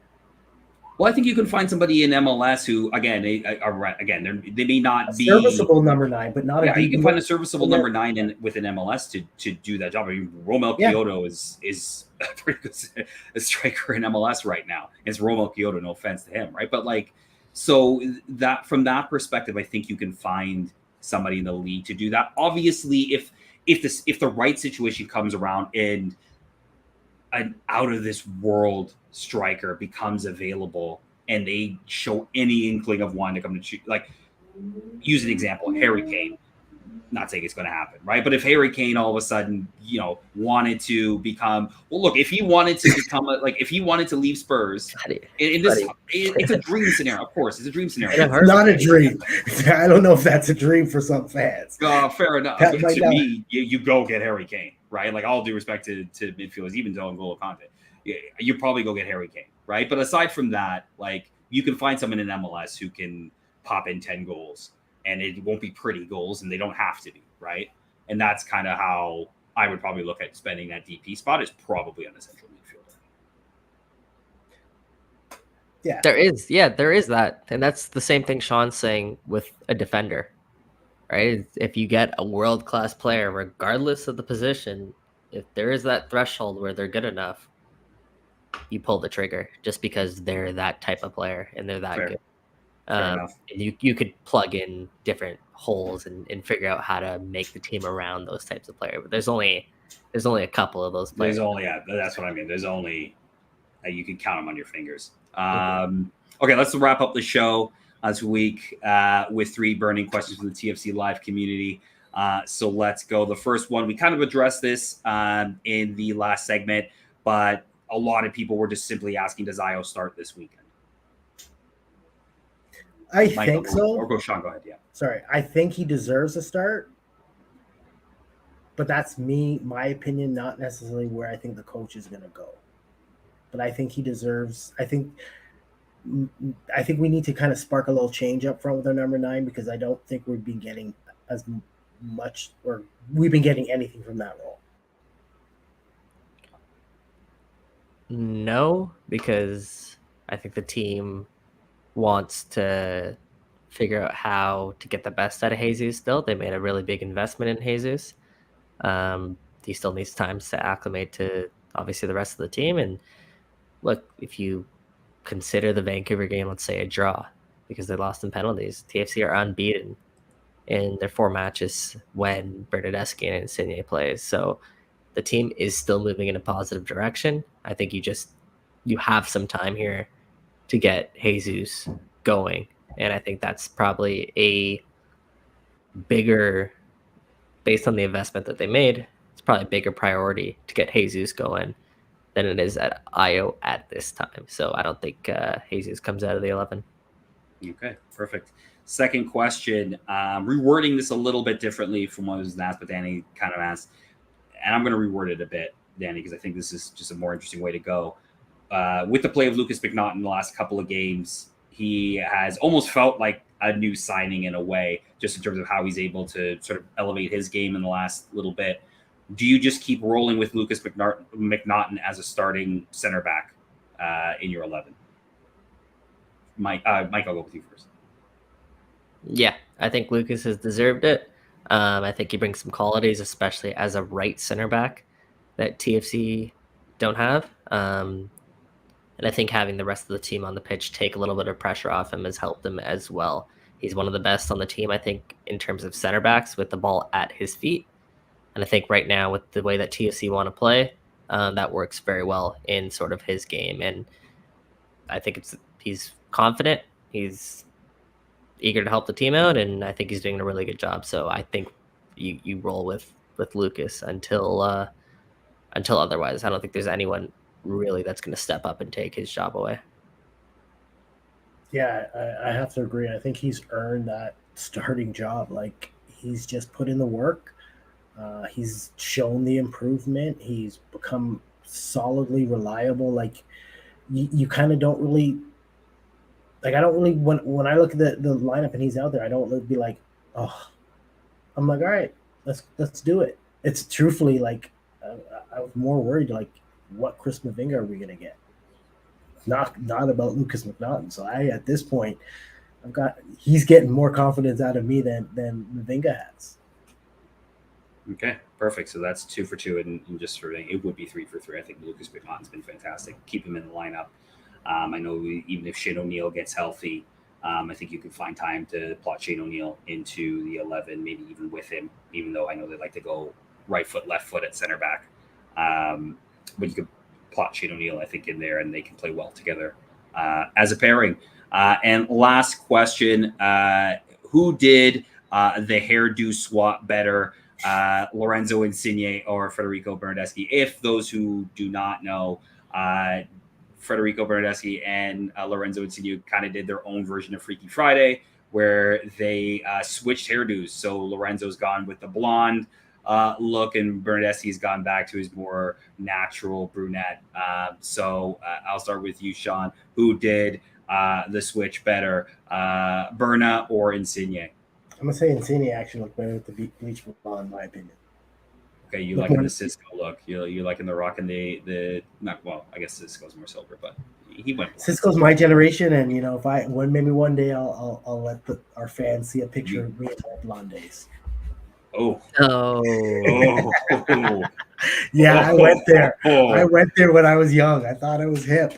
Well, I think you can find somebody in MLS who, again, they may not be serviceable number 9, but not yeah. a You can DP. find a serviceable number 9 within MLS to do that job. I mean, Romel Kyoto is a pretty good striker in MLS right now. It's Romel Kyoto, no offense to him, right? But like, so that from that perspective, I think you can find somebody in the league to do that. Obviously, if the right situation comes around and an out of this world striker becomes available and they show any inkling of wanting to come to like use an example, Harry Kane. Not saying it's going to happen, right? But if Harry Kane all of a sudden, wanted to become look, if he wanted to become if he wanted to leave Spurs, it's a dream scenario. Of course, it's a dream scenario. It's not a dream. I don't know if that's a dream for some fans. Fair enough. To me, you go get Harry Kane, right? Like, all due respect to midfielders, even though N'Golo Kante, you probably go get Harry Kane, right? But aside from that, like, you can find someone in MLS who can pop in 10 goals. And it won't be pretty goals, and they don't have to be, right? And that's kind of how I would probably look at spending that DP spot, is probably on the central midfielder. Yeah, there is that. And that's the same thing Sean's saying with a defender, right? If you get a world-class player, regardless of the position, if there is that threshold where they're good enough, you pull the trigger just because they're that type of player and they're that good. You could plug in different holes and figure out how to make the team around those types of players. But there's only a couple of those players. That's what I mean. There's only you can count them on your fingers. Okay, let's wrap up the show this week with 3 burning questions from the TFC Live community. So let's go. The first one, we kind of addressed this in the last segment, but a lot of people were just simply asking, does Io start this weekend? I think so. Or go, Sean, go ahead. Yeah. Sorry. I think he deserves a start, but that's my opinion, not necessarily where I think the coach is going to go. But I think he deserves, I think we need to kind of spark a little change up front with our number 9, because I don't think we've been getting as much, or we've been getting anything from that role. No, because I think the team wants to figure out how to get the best out of Jesus still. They made a really big investment in Jesus. He still needs time to acclimate to obviously the rest of the team. And look, if you consider the Vancouver game, let's say a draw, because they lost in penalties, TFC are unbeaten in their 4 matches when Bernardeschi and Insigne plays. So the team is still moving in a positive direction. I think you have some time here to get Jesus going. And I think that's probably a bigger, based on the investment that they made, it's probably a bigger priority to get Jesus going than it is at Io at this time. So I don't think Jesus comes out of the 11. Okay, perfect. Second question, rewording this a little bit differently from what was asked, but Danny kind of asked, and I'm going to reword it a bit, Danny, because I think this is just a more interesting way to go. With the play of Lucas McNaughton in the last couple of games, he has almost felt like a new signing in a way, just in terms of how he's able to sort of elevate his game in the last little bit. Do you just keep rolling with Lucas McNaughton as a starting center back in your 11? Mike, I'll go with you first. Yeah, I think Lucas has deserved it. I think he brings some qualities, especially as a right center back, that TFC don't have. And I think having the rest of the team on the pitch take a little bit of pressure off him has helped him as well. He's one of the best on the team, I think, in terms of center backs with the ball at his feet. And I think right now, with the way that TFC want to play, that works very well in sort of his game. And I think he's confident. He's eager to help the team out, and I think he's doing a really good job. So I think you roll with Lucas until otherwise. I don't think there's anyone really that's going to step up and take his job away. Yeah, I have to agree. I think he's earned that starting job. Like, he's just put in the work. He's shown the improvement. He's become solidly reliable. Like, you kind of don't really, like, I don't really, when I look at the lineup and he's out there, I don't really be like, oh, I'm like, all right, let's do it. It's truthfully like, I was more worried, like, what Chris Mavinga are we going to get? not about Lucas McNaughton. So at this point, he's getting more confidence out of me than Mavinga has. Okay, perfect. So that's 2 for 2, and just for it would be 3 for 3. I think Lucas McNaughton's been fantastic. Keep him in the lineup. I know even if Shane O'Neill gets healthy, I think you can find time to plot Shane O'Neill into the 11, maybe even with him, even though I know they like to go right foot, left foot at center back. But you could plot Shane O'Neill, I think, in there, and they can play well together as a pairing. And last question, who did the hairdo swap better, Lorenzo Insigne or Federico Bernardeschi? If those who do not know, Federico Bernardeschi and Lorenzo Insigne kind of did their own version of Freaky Friday, where they switched hairdos. So Lorenzo's gone with the blonde look, and Bernardeschi's gone back to his more natural brunette. So I'll start with you, Sean. Who did the switch better, Berna or Insigne? I'm gonna say Insigne actually looked better with the bleach blonde, in my opinion. Okay, you liking the Cisco look? You liking the rocking the not well? I guess Cisco's more silver, but he went. Cisco's my generation, and maybe one day I'll let our fans see a picture of me in my blonde days. Oh. Yeah, I went there. I went there when I was young. I thought it was hip.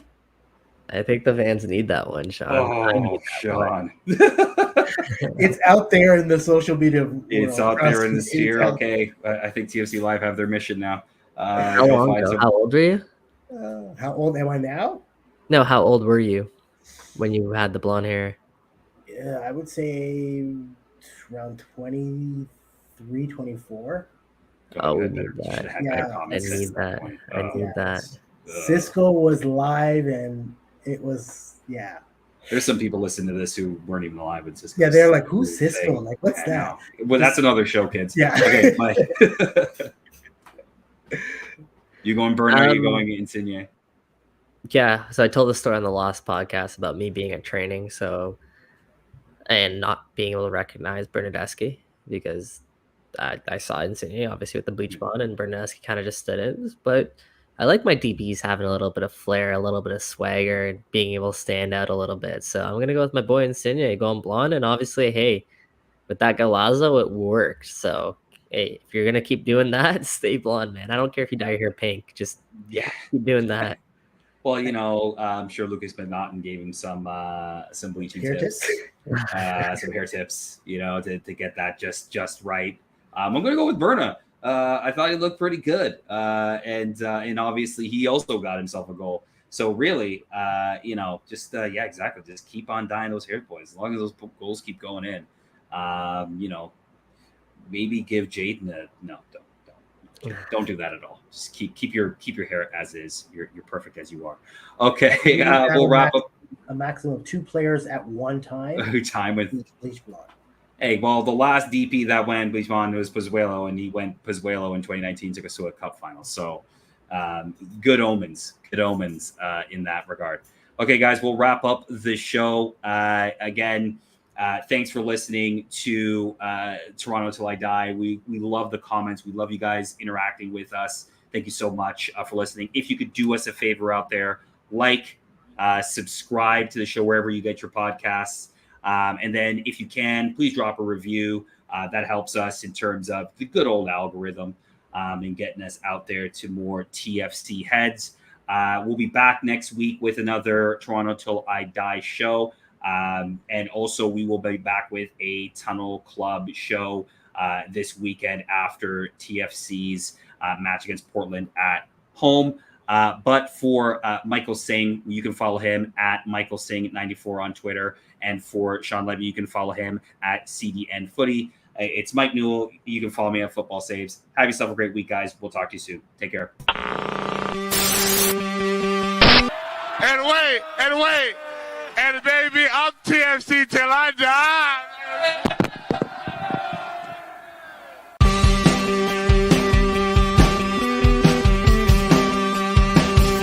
I think the fans need that one, Sean. Oh, Sean. It's out there in the social media. It's out there in the sphere. Okay. I think TFC Live have their mission now. How long ago? How old were you? How old am I now? No, how old were you when you had the blonde hair? Yeah, I would say around 23, 24. Oh, we need that. I need that. Cisco was live, and it was, yeah. There's some people listening to this who weren't even alive when Cisco. Yeah, they're like, who's Cisco? Like, what's that? Well, that's another show, kids. Yeah. Okay, you going Berna or you going Insigne? Yeah, so I told the story on the Lost podcast about me being at training, and not being able to recognize Bernardeschi because I saw Insigne obviously with the bleach blonde, and Bernardeschi kind of just stood in. But I like my DBs having a little bit of flair, a little bit of swagger, and being able to stand out a little bit. So I'm going to go with my boy Insigne going blonde. And obviously, hey, with that Galazzo, it worked. So, hey, if you're going to keep doing that, stay blonde, man. I don't care if you dye your hair pink. Just, keep doing that. Well, I'm sure Lucas McNaughton gave him some bleaching tips. Some hair tips, to get that just right. I'm going to go with Berna. I thought he looked pretty good, and obviously he also got himself a goal. So really, exactly. Just keep on dyeing those hair, boys. As long as those goals keep going in, maybe give Jaden don't do that at all. Just keep your hair as is. You're perfect as you are. Okay, we'll wrap up. A maximum of 2 players at one time. with bleach blonde. Hey, well, the last DP that went bleach blonde was Pozuelo, and he went Pozuelo in 2019, took us to a cup final. So good omens in that regard. Okay, guys, we'll wrap up the show. Again, thanks for listening to Toronto Till I Die. We love the comments. We love you guys interacting with us. Thank you so much for listening. If you could do us a favor out there, subscribe to the show wherever you get your podcasts. And then if you can, please drop a review. That helps us in terms of the good old algorithm and getting us out there to more TFC heads. We'll be back next week with another Toronto Till I Die show. And also we will be back with a Tunnel Club show this weekend after TFC's match against Portland at home. But for Michael Singh, you can follow him at Michael Singh 94 on Twitter. And for Sean Levy, you can follow him at CDN Footy. It's Mike Newell. You can follow me at Football Saves. Have yourself a great week, guys. We'll talk to you soon. Take care. And wait. And baby, I'm TFC till I die.